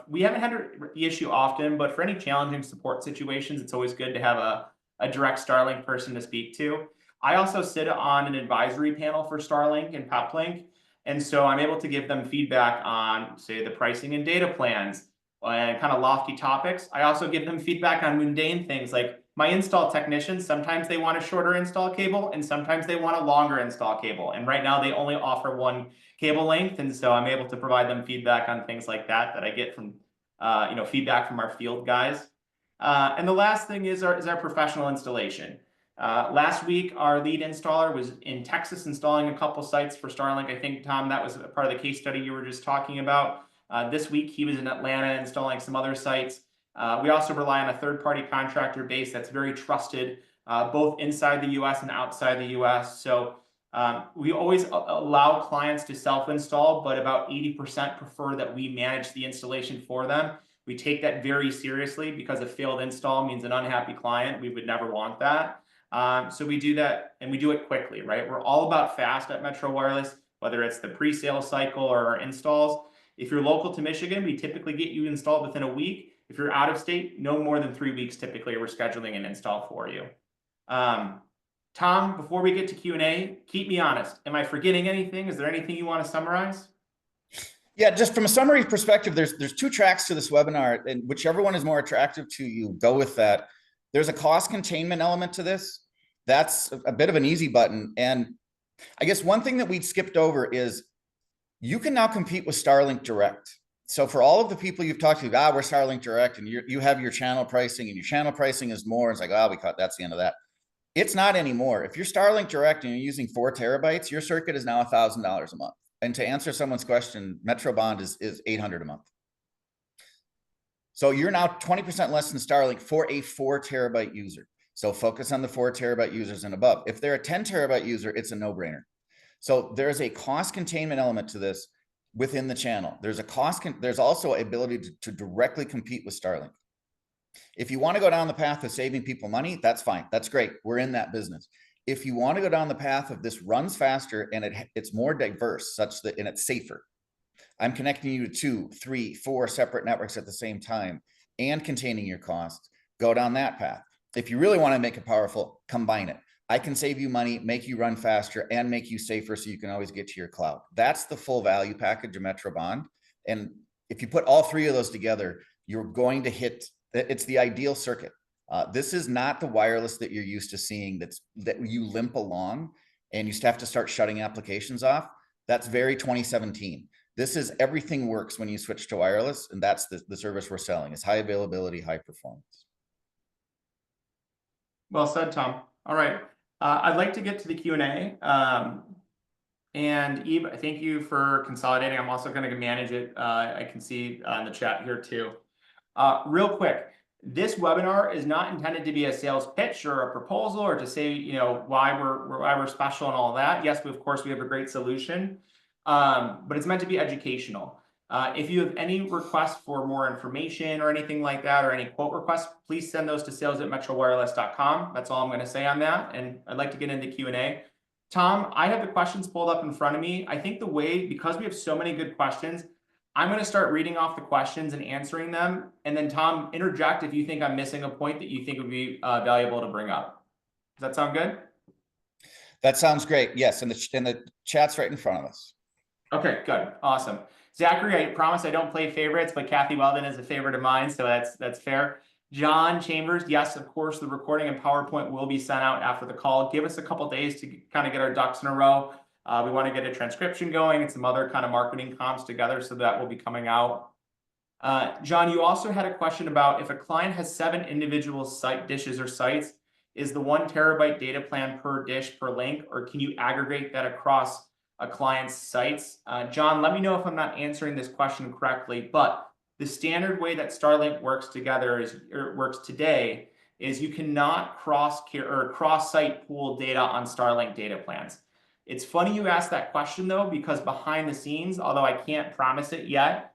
we haven't had the issue often, but for any challenging support situations, it's always good to have a direct Starlink person to speak to. I also sit on an advisory panel for Starlink and peplink, and so I'm able to give them feedback on, say, the pricing and data plans and kind of lofty topics. I also give them feedback on mundane things like my install technicians. Sometimes they want a shorter install cable, and sometimes they want a longer install cable. And right now they only offer 1 cable length, and so I'm able to provide them feedback on things like that I get from feedback from our field guys. And the last thing is our professional installation. Last week, our lead installer was in Texas installing a couple sites for Starlink. I think, Tom, that was a part of the case study you were just talking about. This week, he was in Atlanta installing some other sites. We also rely on a third-party contractor base that's very trusted, both inside the US and outside the US. So we always allow clients to self-install, but about 80% prefer that we manage the installation for them. We take that very seriously because a failed install means an unhappy client. We would never want that. So we do that, and we do it quickly, right? We're all about fast at Metro Wireless, whether it's the pre-sale cycle or our installs. If you're local to Michigan, we typically get you installed within a week. If you're out of state, no more than 3 weeks typically we're scheduling an install for you. Tom, before we get to Q&A, keep me honest. Am I forgetting anything? Is there anything you want to summarize? Yeah, just from a summary perspective, there's two tracks to this webinar, and whichever one is more attractive to you, go with that. There's a cost containment element to this. That's a bit of an easy button. And I guess one thing that we'd skipped over is you can now compete with Starlink Direct. So for all of the people you've talked to, we're Starlink Direct, and you have your channel pricing, and your channel pricing is more. It's like, we cut, that's the end of that. It's not anymore. If you're Starlink Direct and you're using 4 terabytes, your circuit is now $1,000 a month. And to answer someone's question, Metro Bond is $800 a month. So you're now 20% less than Starlink for a 4 terabyte user. So focus on the 4 terabyte users and above. If they're a 10 terabyte user, it's a no-brainer. So there's a cost containment element to this within the channel. There's also ability to directly compete with Starlink. If you want to go down the path of saving people money, that's fine. That's great. We're in that business. If you want to go down the path of this runs faster and it's more diverse such that, and it's safer, I'm connecting you to 2, 3, 4 separate networks at the same time and containing your costs, go down that path. If you really want to make it powerful, combine it. I can save you money, make you run faster, and make you safer so you can always get to your cloud. That's the full value package of Metro Bond. And if you put all 3 of those together, you're going to hit, it's the ideal circuit. This is not the wireless that you're used to seeing that you limp along and you have to start shutting applications off. That's very 2017. This is everything works when you switch to wireless, and that's the service we're selling. It's high availability, high performance. Well said, Tom. All right. I'd like to get to the Q&A. And Eve, thank you for consolidating. I'm also going to manage it. I can see in the chat here too. Real quick, this webinar is not intended to be a sales pitch or a proposal or to say, why we're special and all that. Yes, of course, we have a great solution, but it's meant to be educational. If you have any requests for more information or anything like that, or any quote requests, please send those to sales@metrowireless.com. That's all I'm going to say on that. And I'd like to get into Q&A. Tom, I have the questions pulled up in front of me. I think because we have so many good questions, I'm going to start reading off the questions and answering them. And then Tom, interject if you think I'm missing a point that you think would be valuable to bring up. Does that sound good? That sounds great. Yes. And the chat's right in front of us. Okay, good. Awesome. Zachary, I promise I don't play favorites, but Kathy Weldon is a favorite of mine, so that's fair. John Chambers, yes, of course, the recording and PowerPoint will be sent out after the call. Give us a couple days to kind of get our ducks in a row. We want to get a transcription going and some other kind of marketing comms together, so that will be coming out. John, you also had a question about if a client has 7 individual site dishes or sites, is the 1 terabyte data plan per dish per link, or can you aggregate that across a client's sites? John, let me know if I'm not answering this question correctly, but the standard way that Starlink works today is you cannot cross-site pool data on Starlink data plans. It's funny you asked that question though, because behind the scenes, although I can't promise it yet,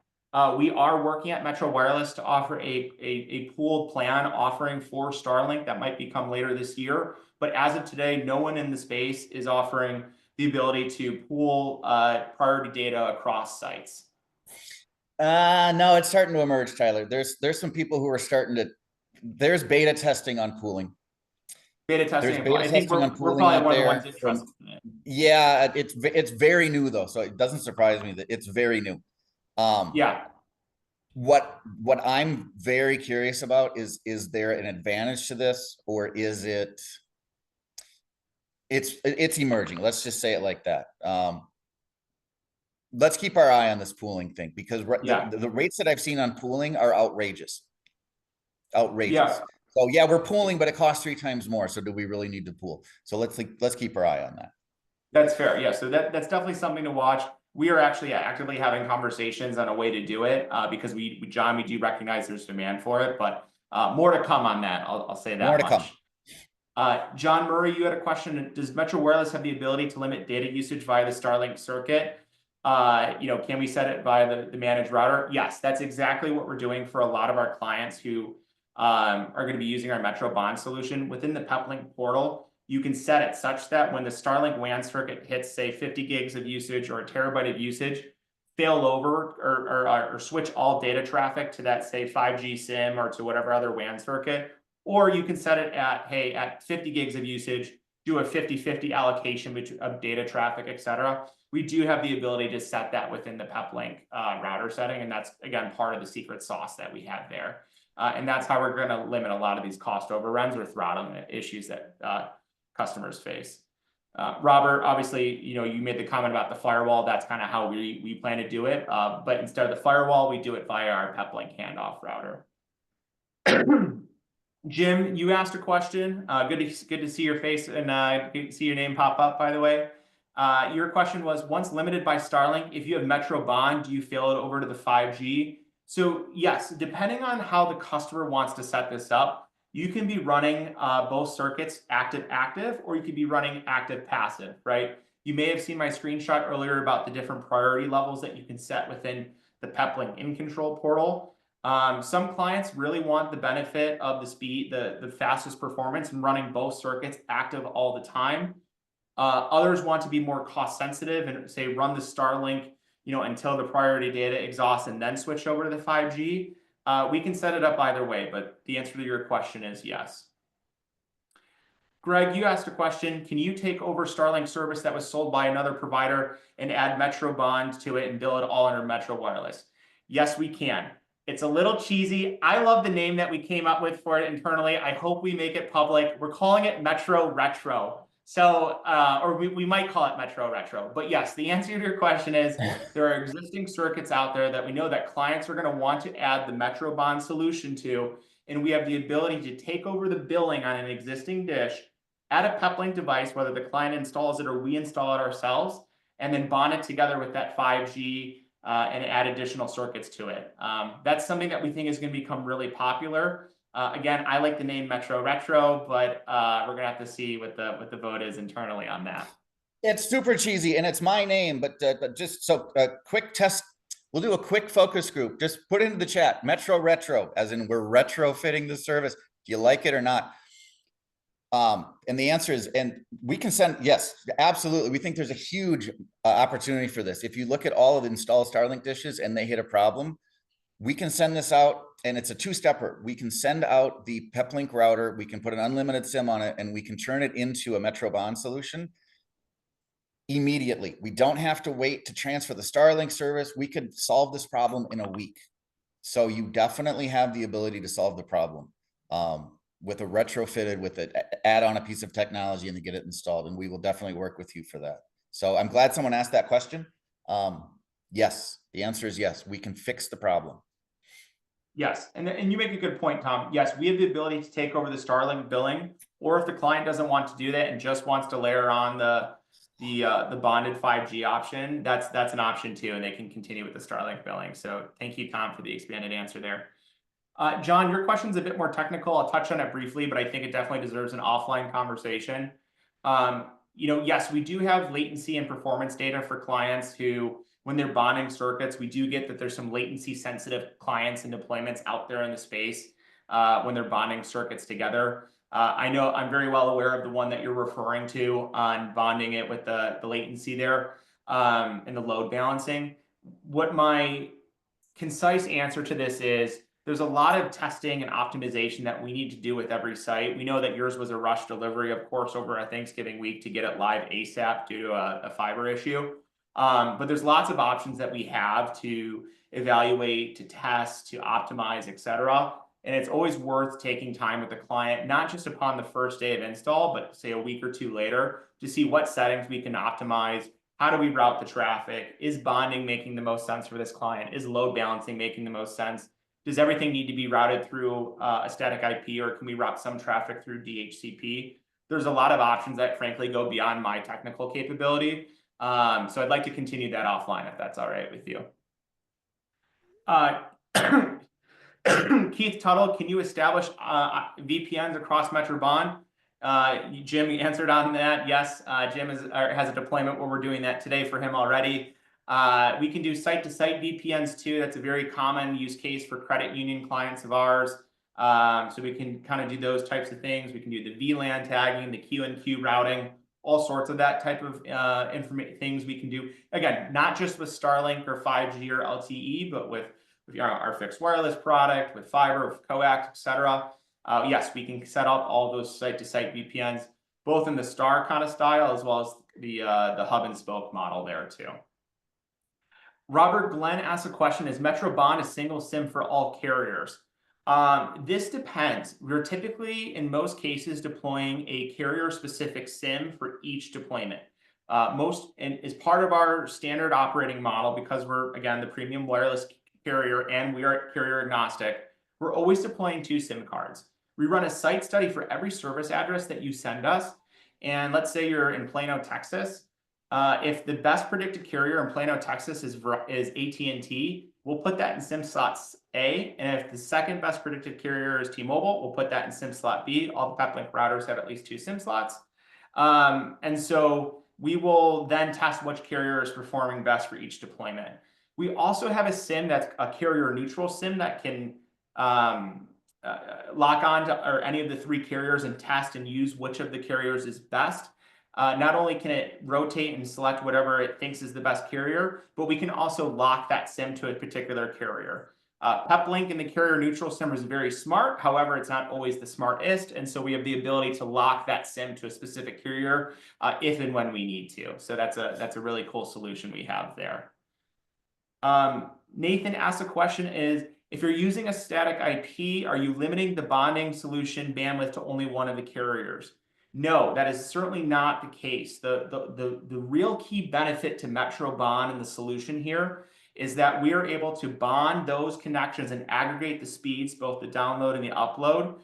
we are working at Metro Wireless to offer a pooled plan offering for Starlink that might become later this year. But as of today, no one in the space is offering the ability to pool priority data across sites. No, it's starting to emerge, Tyler. There's some people who are there's beta testing on pooling. Beta testing. I think we're probably one of the ones interested in it. Yeah, it's very new though, so it doesn't surprise me that it's very new. Yeah. What I'm very curious about is there an advantage to this, or is it's emerging? Let's just say it like that. Let's keep our eye on this pooling thing, because the rates that I've seen on pooling are outrageous. Yeah. So yeah, we're pooling, but it costs 3 times more. So do we really need to pool? So let's keep our eye on that. That's fair. Yeah. So that's definitely something to watch. We are actually actively having conversations on a way to do it because John, we do recognize there's demand for it, but more to come on that. I'll say that much. More to come. John Murray, you had a question. Does Metro Wireless have the ability to limit data usage via the Starlink circuit? Can we set it via the managed router? Yes, that's exactly what we're doing for a lot of our clients who are going to be using our Metro Bond solution. Within the PepLink portal, you can set it such that when the Starlink WAN circuit hits, say, 50 gigs of usage or a terabyte of usage, fail over or switch all data traffic to that, say, 5G SIM or to whatever other WAN circuit. Or you can set it at 50 gigs of usage, do a 50-50 allocation of data traffic, et cetera. We do have the ability to set that within the PepLink router setting. And that's, again, part of the secret sauce that we have there. And that's how we're going to limit a lot of these cost overruns or throttling issues that customers face. Robert, obviously, you made the comment about the firewall. That's kind of how we plan to do it. But instead of the firewall, we do it via our PepLink handoff router. Jim, you asked a question. Good to see your face and see your name pop up, by the way. Your question was, once limited by Starlink, if you have Metro Bond, do you fail it over to the 5G? So yes, depending on how the customer wants to set this up, you can be running both circuits active, or you could be running active-passive, right? You may have seen my screenshot earlier about the different priority levels that you can set within the PepLink in-control portal. Some clients really want the benefit of the speed, the fastest performance, and running both circuits active all the time. Others want to be more cost sensitive and say run the Starlink, until the priority data exhausts and then switch over to the 5G. We can set it up either way, but the answer to your question is yes. Greg, you asked a question. Can you take over Starlink service that was sold by another provider and add Metro Bond to it and bill it all under Metro Wireless? Yes, we can. It's a little cheesy. I love the name that we came up with for it internally. I hope we make it public. We're calling it Metro Retro. So, or we might call it Metro Retro. But yes, the answer to your question is there are existing circuits out there that we know that clients are going to want to add the Metro Bond solution to, and we have the ability to take over the billing on an existing dish, add a PepLink device, whether the client installs it or we install it ourselves, and then bond it together with that 5G and add additional circuits to it. That's something that we think is going to become really popular. Again, I like the name Metro Retro, but we're gonna have to see what the vote is internally on that. It's super cheesy, and it's my name, but just so a quick test. We'll do a quick focus group. Just put it into the chat, Metro Retro, as in we're retrofitting the service. Do you like it or not? And the answer is, and we can send, yes, absolutely. We think there's a huge opportunity for this. If you look at all of the installed Starlink dishes and they hit a problem, we can send this out, and it's a two-stepper. We can send out the PepLink router, we can put an unlimited SIM on it, and we can turn it into a Metro Bond solution immediately. We don't have to wait to transfer the Starlink service. We could solve this problem in a week. So you definitely have the ability to solve the problem with a retrofitted, with it, add on a piece of technology and to get it installed. And we will definitely work with you for that. So I'm glad someone asked that question. Yes, the answer is yes. We can fix the problem. Yes, and you make a good point, Tom. Yes, we have the ability to take over the Starlink billing, or if the client doesn't want to do that and just wants to layer on the bonded 5G option, that's an option too, and they can continue with the Starlink billing. So thank you, Tom, for the expanded answer there. John, your question's a bit more technical. I'll touch on it briefly, but I think it definitely deserves an offline conversation. Yes, we do have latency and performance data for clients who, when they're bonding circuits, we do get that there's some latency sensitive clients and deployments out there in the space when they're bonding circuits together. I know I'm very well aware of the one that you're referring to on bonding it with the latency there and the load balancing. What my concise answer to this is, there's a lot of testing and optimization that we need to do with every site. We know that yours was a rush delivery, of course, over a Thanksgiving week to get it live ASAP due to a fiber issue. But there's lots of options that we have to evaluate, to test, to optimize, et cetera. And it's always worth taking time with the client, not just upon the first day of install, but say a week or two later, to see what settings we can optimize. How do we route the traffic? Is bonding making the most sense for this client? Is load balancing making the most sense? Does everything need to be routed through a static IP, or can we route some traffic through DHCP? There's a lot of options that frankly go beyond my technical capability. So I'd like to continue that offline if that's all right with you. Keith Tuttle, can you establish VPNs across Metro Bond? Jim answered on that. Yes, Jim has a deployment where we're doing that today for him already. We can do site-to-site VPNs too. That's a very common use case for credit union clients of ours. So we can kind of do those types of things. We can do the VLAN tagging, the QNQ routing, all sorts of that type of things we can do. Again, not just with Starlink or 5G or LTE, but with our fixed wireless product, with fiber, with coax, et cetera. Yes, we can set up all those site-to-site VPNs. both in the star kind of style as well as the hub and spoke model there too. Robert Glenn asks a question: is Metro Bond a single SIM for all carriers? This depends. We're typically, in most cases, deploying a carrier-specific SIM for each deployment. And as part of our standard operating model, because we're, again, the premium wireless carrier and we are carrier agnostic, we're always deploying 2 SIM cards. We run a site study for every service address that you send us. And let's say you're in Plano, Texas. If the best predicted carrier in Plano, Texas is AT&T, we'll put that in SIM slots A. And if the second best predicted carrier is T-Mobile, we'll put that in SIM slot B. All the Peplink routers have at least 2 SIM slots. And so we will then test which carrier is performing best for each deployment. We also have a SIM that's a carrier neutral SIM that can lock on to or any of the 3 carriers and test and use which of the carriers is best. Not only can it rotate and select whatever it thinks is the best carrier, but we can also lock that SIM to a particular carrier. Peplink in the carrier neutral SIM is very smart. However, it's not always the smartest. And so we have the ability to lock that SIM to a specific carrier if and when we need to. So that's a really cool solution we have there. Nathan asks a question: is if you're using a static IP, are you limiting the bonding solution bandwidth to only one of the carriers? No, that is certainly not the case. The real key benefit to Metro Bond and the solution here is that we are able to bond those connections and aggregate the speeds, both the download and the upload,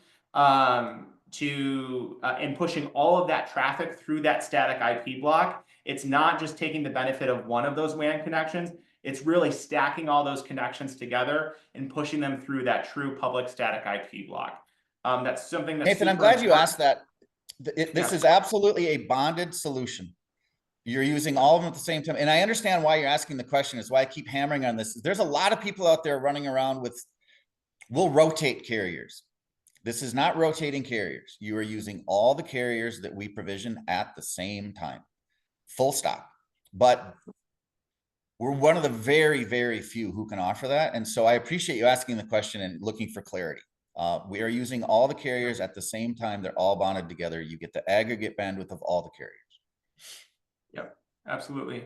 and pushing all of that traffic through that static IP block. It's not just taking the benefit of one of those WAN connections. It's really stacking all those connections together and pushing them through that true public static IP block. That's something that's Nathan, I'm glad you asked that. This is absolutely a bonded solution. You're using all of them at the same time. And I understand why you're asking the question, is why I keep hammering on this. There's a lot of people out there running around with, we'll rotate carriers. This is not rotating carriers. You are using all the carriers that we provision at the same time, full stop. But we're one of the very, very few who can offer that. And so I appreciate you asking the question and looking for clarity. We are using all the carriers at the same time. They're all bonded together. You get the aggregate bandwidth of all the carriers. Yep, absolutely.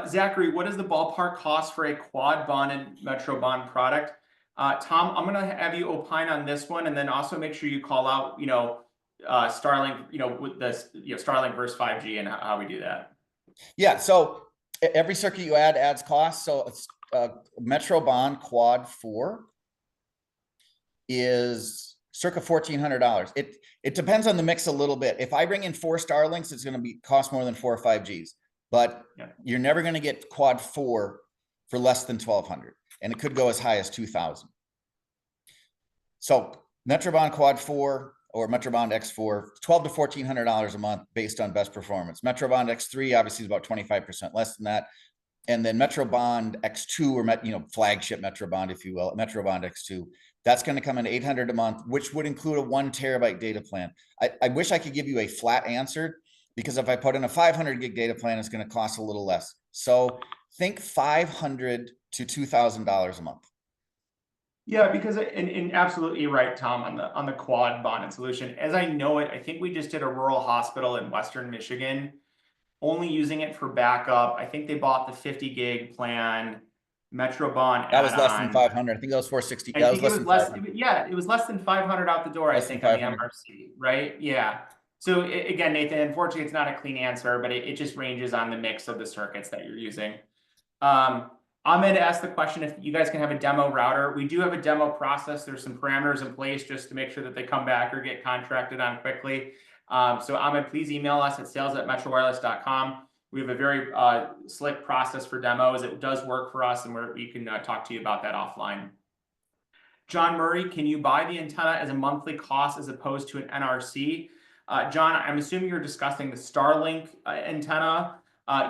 Zachary, what is the ballpark cost for a quad bonded Metro Bond product? Tom, I'm going to have you opine on this one, and then also make sure you call out, Starlink, with this, Starlink versus 5G and how we do that. Yeah. So every circuit you add adds cost. So it's Metro Bond Quad 4 is circa $1,400. It depends on the mix a little bit. If I bring in 4 Starlinks, it's going to cost more than 4 or 5Gs. But you're never going to get Quad 4 for less than $1,200, and it could go as high as $2,000. So Metro Bond Quad 4 or Metro Bond X4, $1,200 to $1,400 a month based on best performance. Metro Bond X3 obviously is about 25% less than that. And then Metro Bond X2, or flagship Metro Bond, if you will, Metro Bond X2, that's going to come in $800 a month, which would include a 1 terabyte data plan. I wish I could give you a flat answer, because if I put in a 500 gig data plan, it's going to cost a little less. So think $500 to $2,000 a month. Yeah, because and absolutely right, Tom, on the quad bonded solution. As I know it, I think we just did a rural hospital in Western Michigan, only using it for backup. I think they bought the 50 gig plan, Metro Bond. That was less than 500. I think that was 460. That was less than 500. Yeah, it was less than 500 out the door, I think, on the MRC, right? Yeah. So again, Nathan, unfortunately, it's not a clean answer, but it just ranges on the mix of the circuits that you're using. Ahmed asked the question if you guys can have a demo router. We do have a demo process. There's some parameters in place just to make sure that they come back or get contracted on quickly. So Ahmed, please email us at sales@metrowireless.com. We have a very slick process for demos. It does work for us, and we can talk to you about that offline. John Murray, can you buy the antenna as a monthly cost as opposed to an NRC? John, I'm assuming you're discussing the Starlink antenna.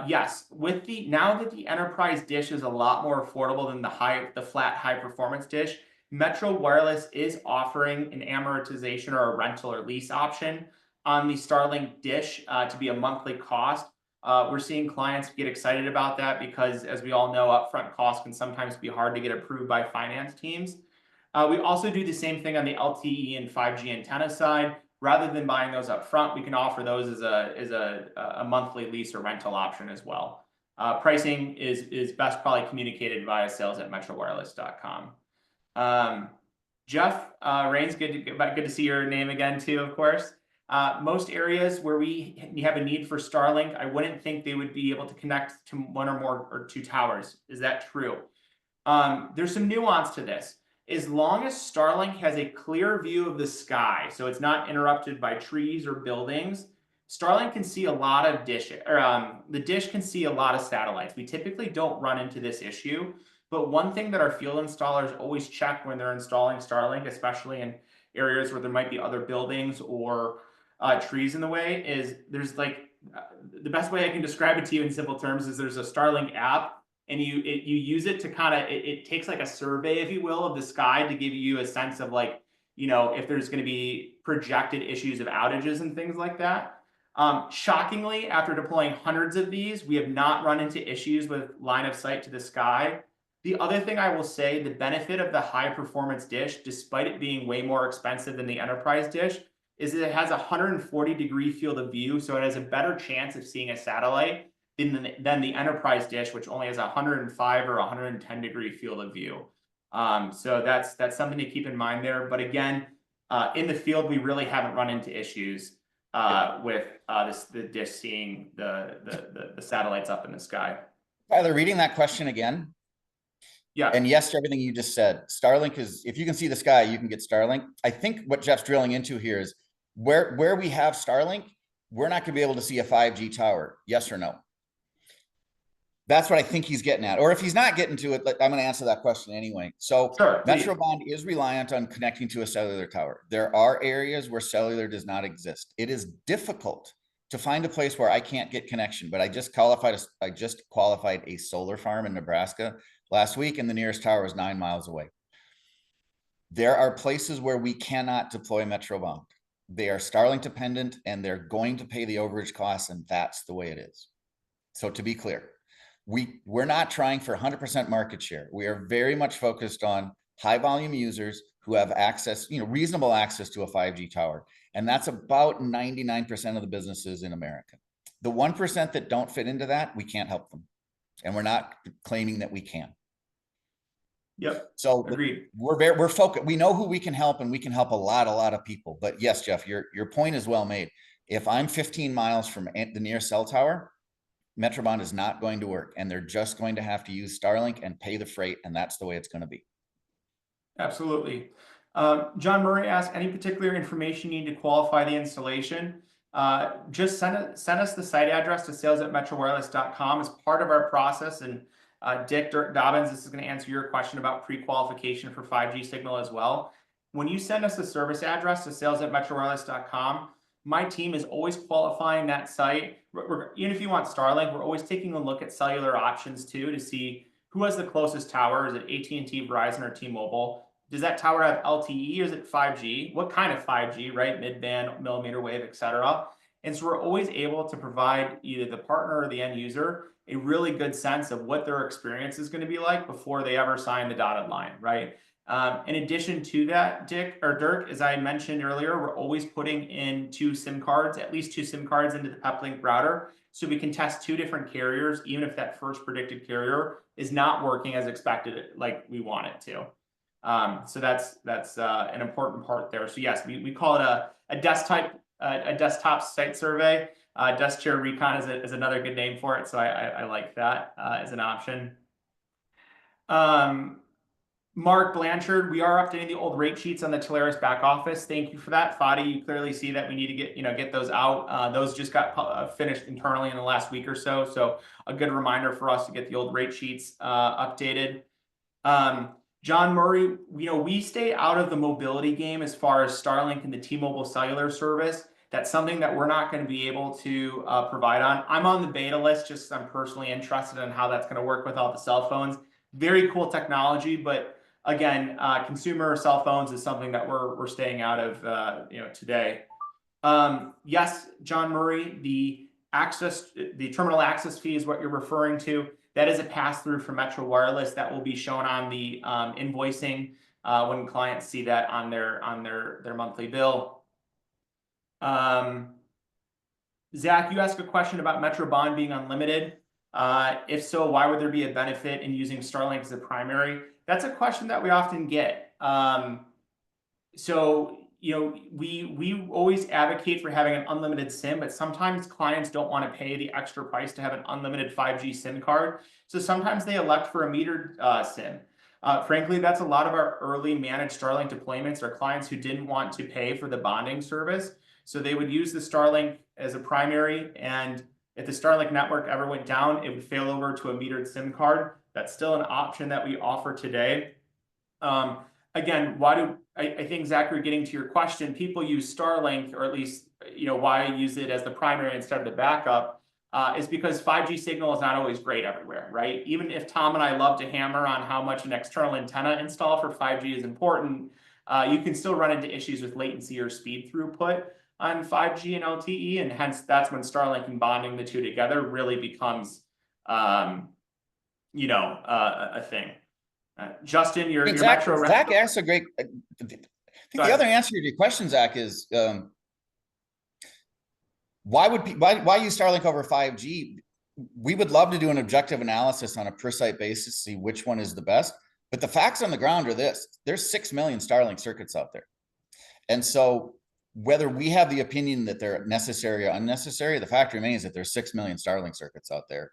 Yes, now that the enterprise dish is a lot more affordable than the flat high performance dish, Metro Wireless is offering an amortization or a rental or lease option on the Starlink dish to be a monthly cost. We're seeing clients get excited about that because, as we all know, upfront costs can sometimes be hard to get approved by finance teams. We also do the same thing on the LTE and 5G antenna side. rather than buying those up front, we can offer those as a monthly lease or rental option as well. Pricing is best probably communicated via sales@metrowireless.com. Jeff Rains, good to see your name again too, of course. Most areas where we have a need for Starlink, I wouldn't think they would be able to connect to one or more or two towers. Is that true? There's some nuance to this. As long as Starlink has a clear view of the sky, so it's not interrupted by trees or buildings, Starlink can see a lot of the dish can see a lot of satellites. We typically don't run into this issue, but one thing that our field installers always check when they're installing Starlink, especially in areas where there might be other buildings or trees in the way, is there's like the best way I can describe it to you in simple terms is there's a Starlink app, and you use it to kind of it takes like a survey, if you will, of the sky to give you a sense of like, you know, if there's going to be projected issues of outages and things like that. Shockingly, after deploying hundreds of these, we have not run into issues with line of sight to the sky. The other thing I will say, the benefit of the high performance dish, despite it being way more expensive than the enterprise dish, is that it has a 140-degree field of view, so it has a better chance of seeing a satellite than the enterprise dish, which only has a 105 or 110-degree field of view. So that's something to keep in mind there. But again, in the field, we really haven't run into issues with the dish seeing the satellites up in the sky. Tyler, reading that question again. Yeah. And yes to everything you just said. Starlink is, if you can see the sky, you can get Starlink. I think what Jeff's drilling into here is where we have Starlink, we're not going to be able to see a 5G tower. Yes or no? That's what I think he's getting at. Or if he's not getting to it, I'm going to answer that question anyway. So sure, Metrobond is reliant on connecting to a cellular tower. There are areas where cellular does not exist. It is difficult to find a place where I can't get connection, but I just qualified a solar farm in Nebraska last week, and the nearest tower is 9 miles away. There are places where we cannot deploy Metrobond. They are Starlink dependent, and they're going to pay the overage costs, and that's the way it is. So to be clear, we're not trying for 100% market share. We are very much focused on high volume users who have access, reasonable access to a 5G tower. And that's about 99% of the businesses in America. The 1% that don't fit into that, we can't help them. And we're not claiming that we can. Yep. So agreed. We're focused. We know who we can help, and we can help a lot of people. But yes, Jeff, your point is well made. If I'm 15 miles from the nearest cell tower, Metrobond is not going to work, and they're just going to have to use Starlink and pay the freight, and that's the way it's going to be. Absolutely. John Murray asked, any particular information you need to qualify the installation? Just send us the site address to sales@metrowireless.com as part of our process. And Dick Dobbins, this is going to answer your question about pre-qualification for 5G signal as well. When you send us a service address to sales@metrowireless.com, my team is always qualifying that site. Even if you want Starlink, we're always taking a look at cellular options too to see who has the closest tower. Is it AT&T, Verizon, or T-Mobile? Does that tower have LTE or is it 5G? What kind of 5G, right? Mid-band, millimeter wave, etc. And so we're always able to provide either the partner or the end user a really good sense of what their experience is going to be like before they ever sign the dotted line, right? In addition to that, Dirk, as I mentioned earlier, we're always putting in at least two SIM cards into the Uplink router, so we can test two different carriers, even if that first predicted carrier is not working as expected, like we want it to. So that's an important part there. So yes, we call it a desktop site survey. Desk chair recon is another good name for it, so I like that as an option. Mark Blanchard, we are updating the old rate sheets on the Teleris back office. Thank you for that. Fadi, you clearly see that we need to get those out. Those just got finished internally in the last week or so. So a good reminder for us to get the old rate sheets updated. John Murray, we stay out of the mobility game as far as Starlink and the T-Mobile cellular service. That's something that we're not going to be able to provide on. I'm on the beta list, just I'm personally interested in how that's going to work with all the cell phones. Very cool technology, but again, consumer cell phones is something that we're staying out of today. Yes, John Murray, the terminal access fee is what you're referring to. That is a pass-through for Metro Wireless that will be shown on the invoicing when clients see that on their monthly bill. Zach, you asked a question about Metro Bond being unlimited. If so, why would there be a benefit in using Starlink as a primary? That's a question that we often get. So, we always advocate for having an unlimited SIM, but sometimes clients don't want to pay the extra price to have an unlimited 5G SIM card. So sometimes they elect for a metered SIM. Frankly, that's a lot of our early managed Starlink deployments are clients who didn't want to pay for the bonding service. So they would use the Starlink as a primary, and if the Starlink network ever went down, it would fail over to a metered SIM card. That's still an option that we offer today. Again, I think, Zachary, getting to your question, people use Starlink, or at least, why use it as the primary instead of the backup, is because 5G signal is not always great everywhere, right? Even if Tom and I love to hammer on how much an external antenna install for 5G is important, you can still run into issues with latency or speed throughput on 5G and LTE, and hence that's when Starlink and bonding the two together really becomes, a thing. Justin, your Metro. Zach asked a great. I think the other answer to your question, Zach, is why use Starlink over 5G? We would love to do an objective analysis on a per site basis, see which one is the best. But the facts on the ground are this: there's 6 million Starlink circuits out there, and so whether we have the opinion that they're necessary or unnecessary, the fact remains that there's 6 million Starlink circuits out there,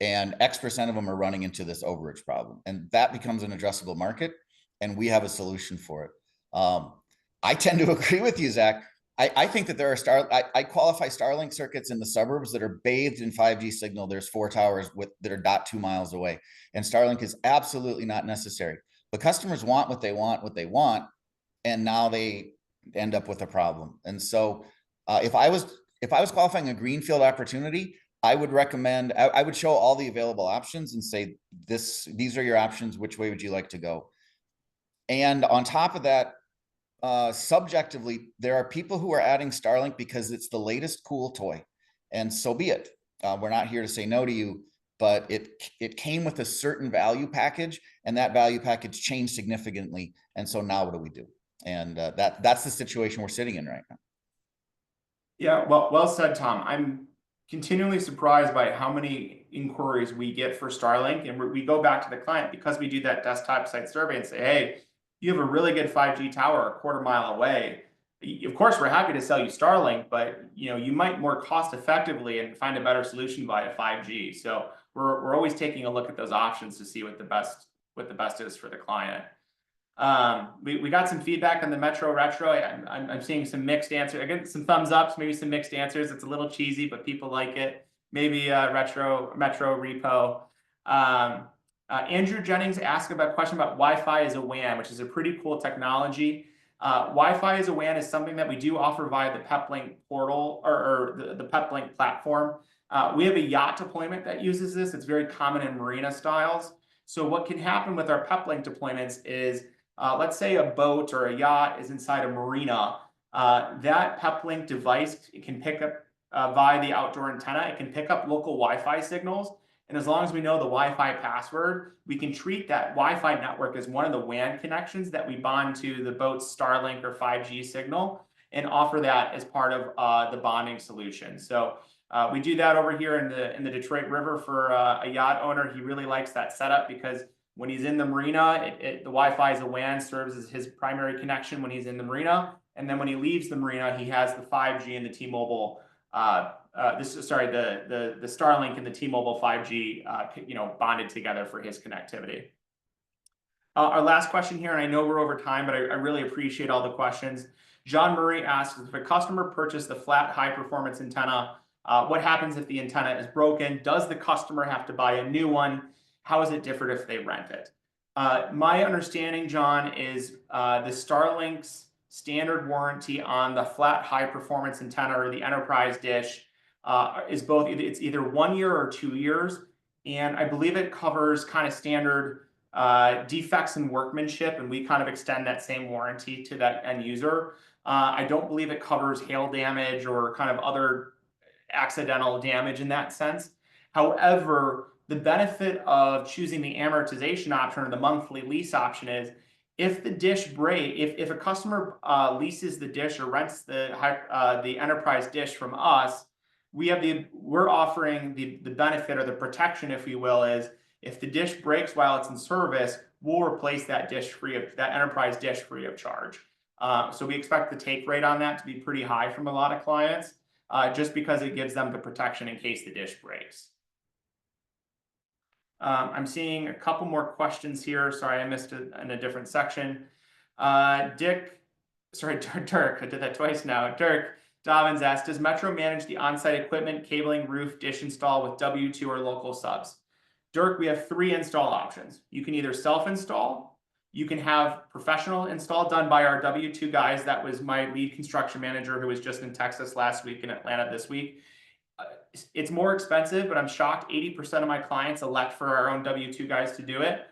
and X% of them are running into this overage problem, and that becomes an addressable market, and we have a solution for it. I tend to agree with you, Zach. I think that there are I qualify Starlink circuits in the suburbs that are bathed in 5G signal. There's 4 towers that are 0.2 miles away, and Starlink is absolutely not necessary. But customers want what they want, and now they end up with a problem. And so, if I was qualifying a greenfield opportunity, I would recommend, I would show all the available options and say, these are your options. Which way would you like to go? And on top of that, subjectively, there are people who are adding Starlink because it's the latest cool toy, and so be it. We're not here to say no to you, but it came with a certain value package, and that value package changed significantly. And so now what do we do? And that's the situation we're sitting in right now. Yeah, well said, Tom. I'm continually surprised by how many inquiries we get for Starlink, and we go back to the client because we do that desktop site survey and say, hey, you have a really good 5G tower a quarter mile away. Of course, we're happy to sell you Starlink, but you might more cost effectively and find a better solution via 5G. So we're always taking a look at those options to see what the best is for the client. We got some feedback on the Metro Retro. I'm seeing some mixed answers. I get some thumbs ups, maybe some mixed answers. It's a little cheesy, but people like it. Maybe Metro Repo. Andrew Jennings asked about a question about Wi-Fi as a WAN, which is a pretty cool technology. Wi-Fi as a WAN is something that we do offer via the PepLink portal or the PepLink platform. We have a yacht deployment that uses this. It's very common in marina styles. So what can happen with our PepLink deployments is, let's say a boat or a yacht is inside a marina. That PepLink device, it can pick up via the outdoor antenna. It can pick up local Wi-Fi signals. And as long as we know the Wi-Fi password, we can treat that Wi-Fi network as one of the WAN connections that we bond to the boat's Starlink or 5G signal and offer that as part of the bonding solution. So we do that over here in the Detroit River for a yacht owner. He really likes that setup because when he's in the marina, the Wi-Fi as a WAN serves as his primary connection when he's in the marina. And then when he leaves the marina, he has the 5G and the T-Mobile the Starlink and the T-Mobile 5G, bonded together for his connectivity. Our last question here, and I know we're over time, but I really appreciate all the questions. John Murray asks, if a customer purchased the flat high performance antenna, what happens if the antenna is broken? Does the customer have to buy a new one? How is it different if they rent it? My understanding, John, is the Starlink's standard warranty on the flat high performance antenna or the enterprise dish is both, it's either 1 year or 2 years. And I believe it covers kind of standard defects in workmanship, and we kind of extend that same warranty to that end user. I don't believe it covers hail damage or kind of other accidental damage in that sense. However, the benefit of choosing the amortization option or the monthly lease option is if the dish break, if a customer leases the dish or rents the enterprise dish from us, we're offering the benefit or the protection, if you will, is if the dish breaks while it's in service, we'll replace that enterprise dish free of charge. So we expect the take rate on that to be pretty high from a lot of clients, just because it gives them the protection in case the dish breaks. I'm seeing a couple more questions here. Sorry, I missed it in a different section. Dirk, I did that twice now. Dirk Dobbins asked, does Metro manage the on-site equipment, cabling, roof, dish install with W2 or local subs? Dirk, we have 3 install options. You can either self-install, you can have professional install done by our W2 guys. That was my lead construction manager who was just in Texas last week, in Atlanta this week. It's more expensive, but I'm shocked 80% of my clients elect for our own W2 guys to do it.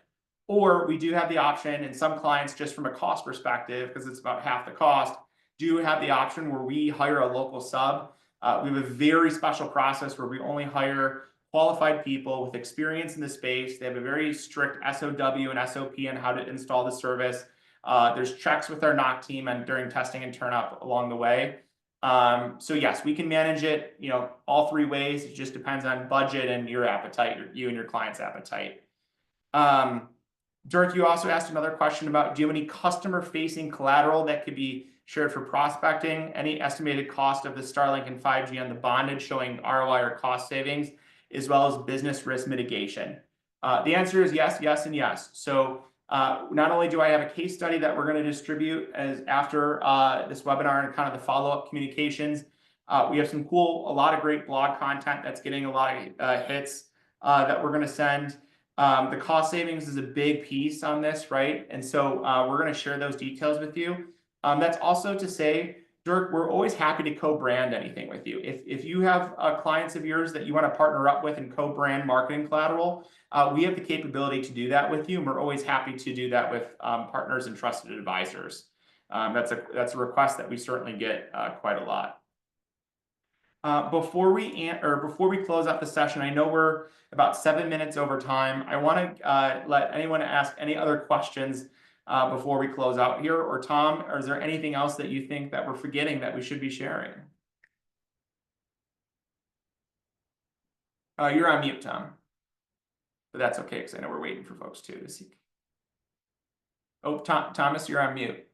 Or we do have the option, and some clients, just from a cost perspective, because it's about half the cost, do have the option where we hire a local sub. We have a very special process where we only hire qualified people with experience in the space. They have a very strict SOW and SOP on how to install the service. There's checks with our NOC team and during testing and turn up along the way. So yes, we can manage it, all 3 ways. It just depends on budget and your appetite, you and your client's appetite. Dirk, you also asked another question about, do you have any customer facing collateral that could be shared for prospecting? Any estimated cost of the Starlink and 5G on the bondage showing ROI or cost savings, as well as business risk mitigation? The answer is yes, yes, and yes. So not only do I have a case study that we're going to distribute as after this webinar and kind of the follow-up communications, we have a lot of great blog content that's getting a lot of hits that we're going to send. The cost savings is a big piece on this, right? And so we're going to share those details with you. That's also to say, Dirk, we're always happy to co-brand anything with you. If you have clients of yours that you want to partner up with and co-brand marketing collateral, we have the capability to do that with you, and we're always happy to do that with partners and trusted advisors. That's a request that we certainly get quite a lot. Before we close out the session, I know we're about 7 minutes over time. I want to let anyone ask any other questions before we close out here. Or Tom, or is there anything else that you think that we're forgetting that we should be sharing? You're on mute, Tom. But that's okay, because I know we're waiting for folks too to see. Oh, Thomas, you're on mute.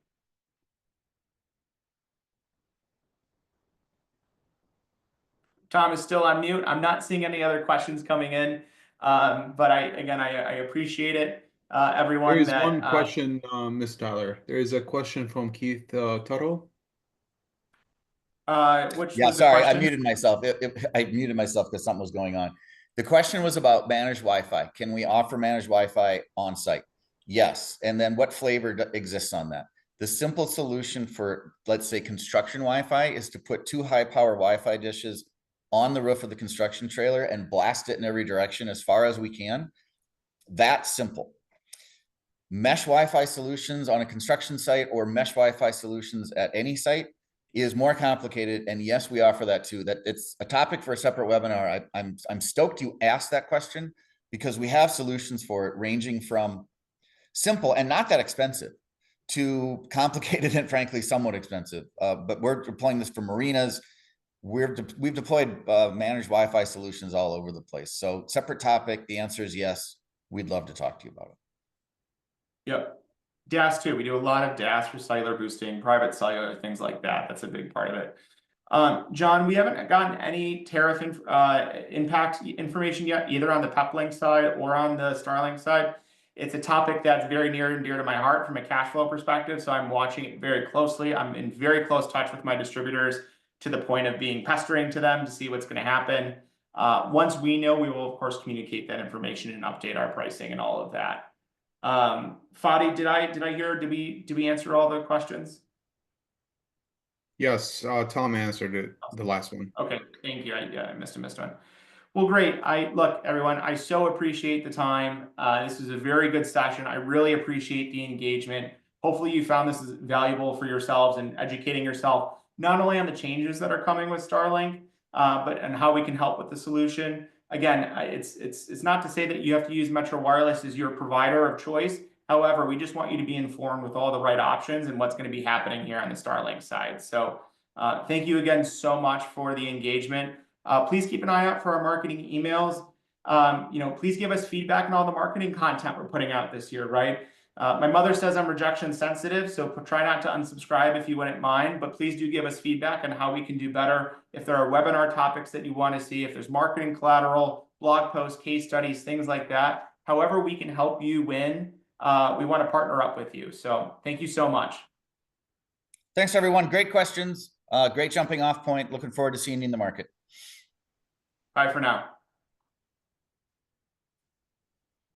Tom is still on mute. I'm not seeing any other questions coming in, but I appreciate it, everyone. There is one question, Ms. Tyler. There is a question from Keith Tuttle. Which Yeah, was sorry, the I question? muted myself. I muted myself because something was going on. The question was about managed Wi-Fi. Can we offer managed Wi-Fi on site? Yes. And then what flavor exists on that? The simple solution for, let's say, construction Wi-Fi is to put 2 high-power Wi-Fi dishes on the roof of the construction trailer and blast it in every direction as far as we can. That's simple. Mesh Wi-Fi solutions on a construction site or mesh Wi-Fi solutions at any site is more complicated. And yes, we offer that too. That it's a topic for a separate webinar. I'm stoked you asked that question, because we have solutions for it ranging from simple and not that expensive to complicated and frankly somewhat expensive. But we're deploying this for marinas. We've deployed managed Wi-Fi solutions all over the place. So separate topic. The answer is yes. We'd love to talk to you about it. Yep. DAS too. We do a lot of DAS for cellular boosting, private cellular, things like that. That's a big part of it. John, we haven't gotten any tariff impact information yet, either on the Peplink side or on the Starlink side. It's a topic that's very near and dear to my heart from a cash flow perspective, so I'm watching it very closely. I'm in very close touch with my distributors to the point of being pestering to them to see what's going to happen. Once we know, we will of course communicate that information and update our pricing and all of that. Fadi, did I hear? Did we answer all the questions? Yes, Tom answered it, the last one. Okay, thank you. I missed one. Well, great. Look, everyone, I so appreciate the time. This is a very good session. I really appreciate the engagement. Hopefully you found this is valuable for yourselves and educating yourself, not only on the changes that are coming with Starlink, but and how we can help with the solution. Again, it's not to say that you have to use Metro Wireless as your provider of choice. However, we just want you to be informed with all the right options and what's going to be happening here on the Starlink side. So thank you again so much for the engagement. Please keep an eye out for our marketing emails. Please give us feedback on all the marketing content we're putting out this year, right? My mother says I'm rejection sensitive, so try not to unsubscribe if you wouldn't mind, but please do give us feedback on how we can do better. If there are webinar topics that you want to see, if there's marketing collateral, blog posts, case studies, things like that, however we can help you win, we want to partner up with you. So thank you so much. Thanks, everyone. Great questions. Great jumping off point. Looking forward to seeing you in the market. Bye for now.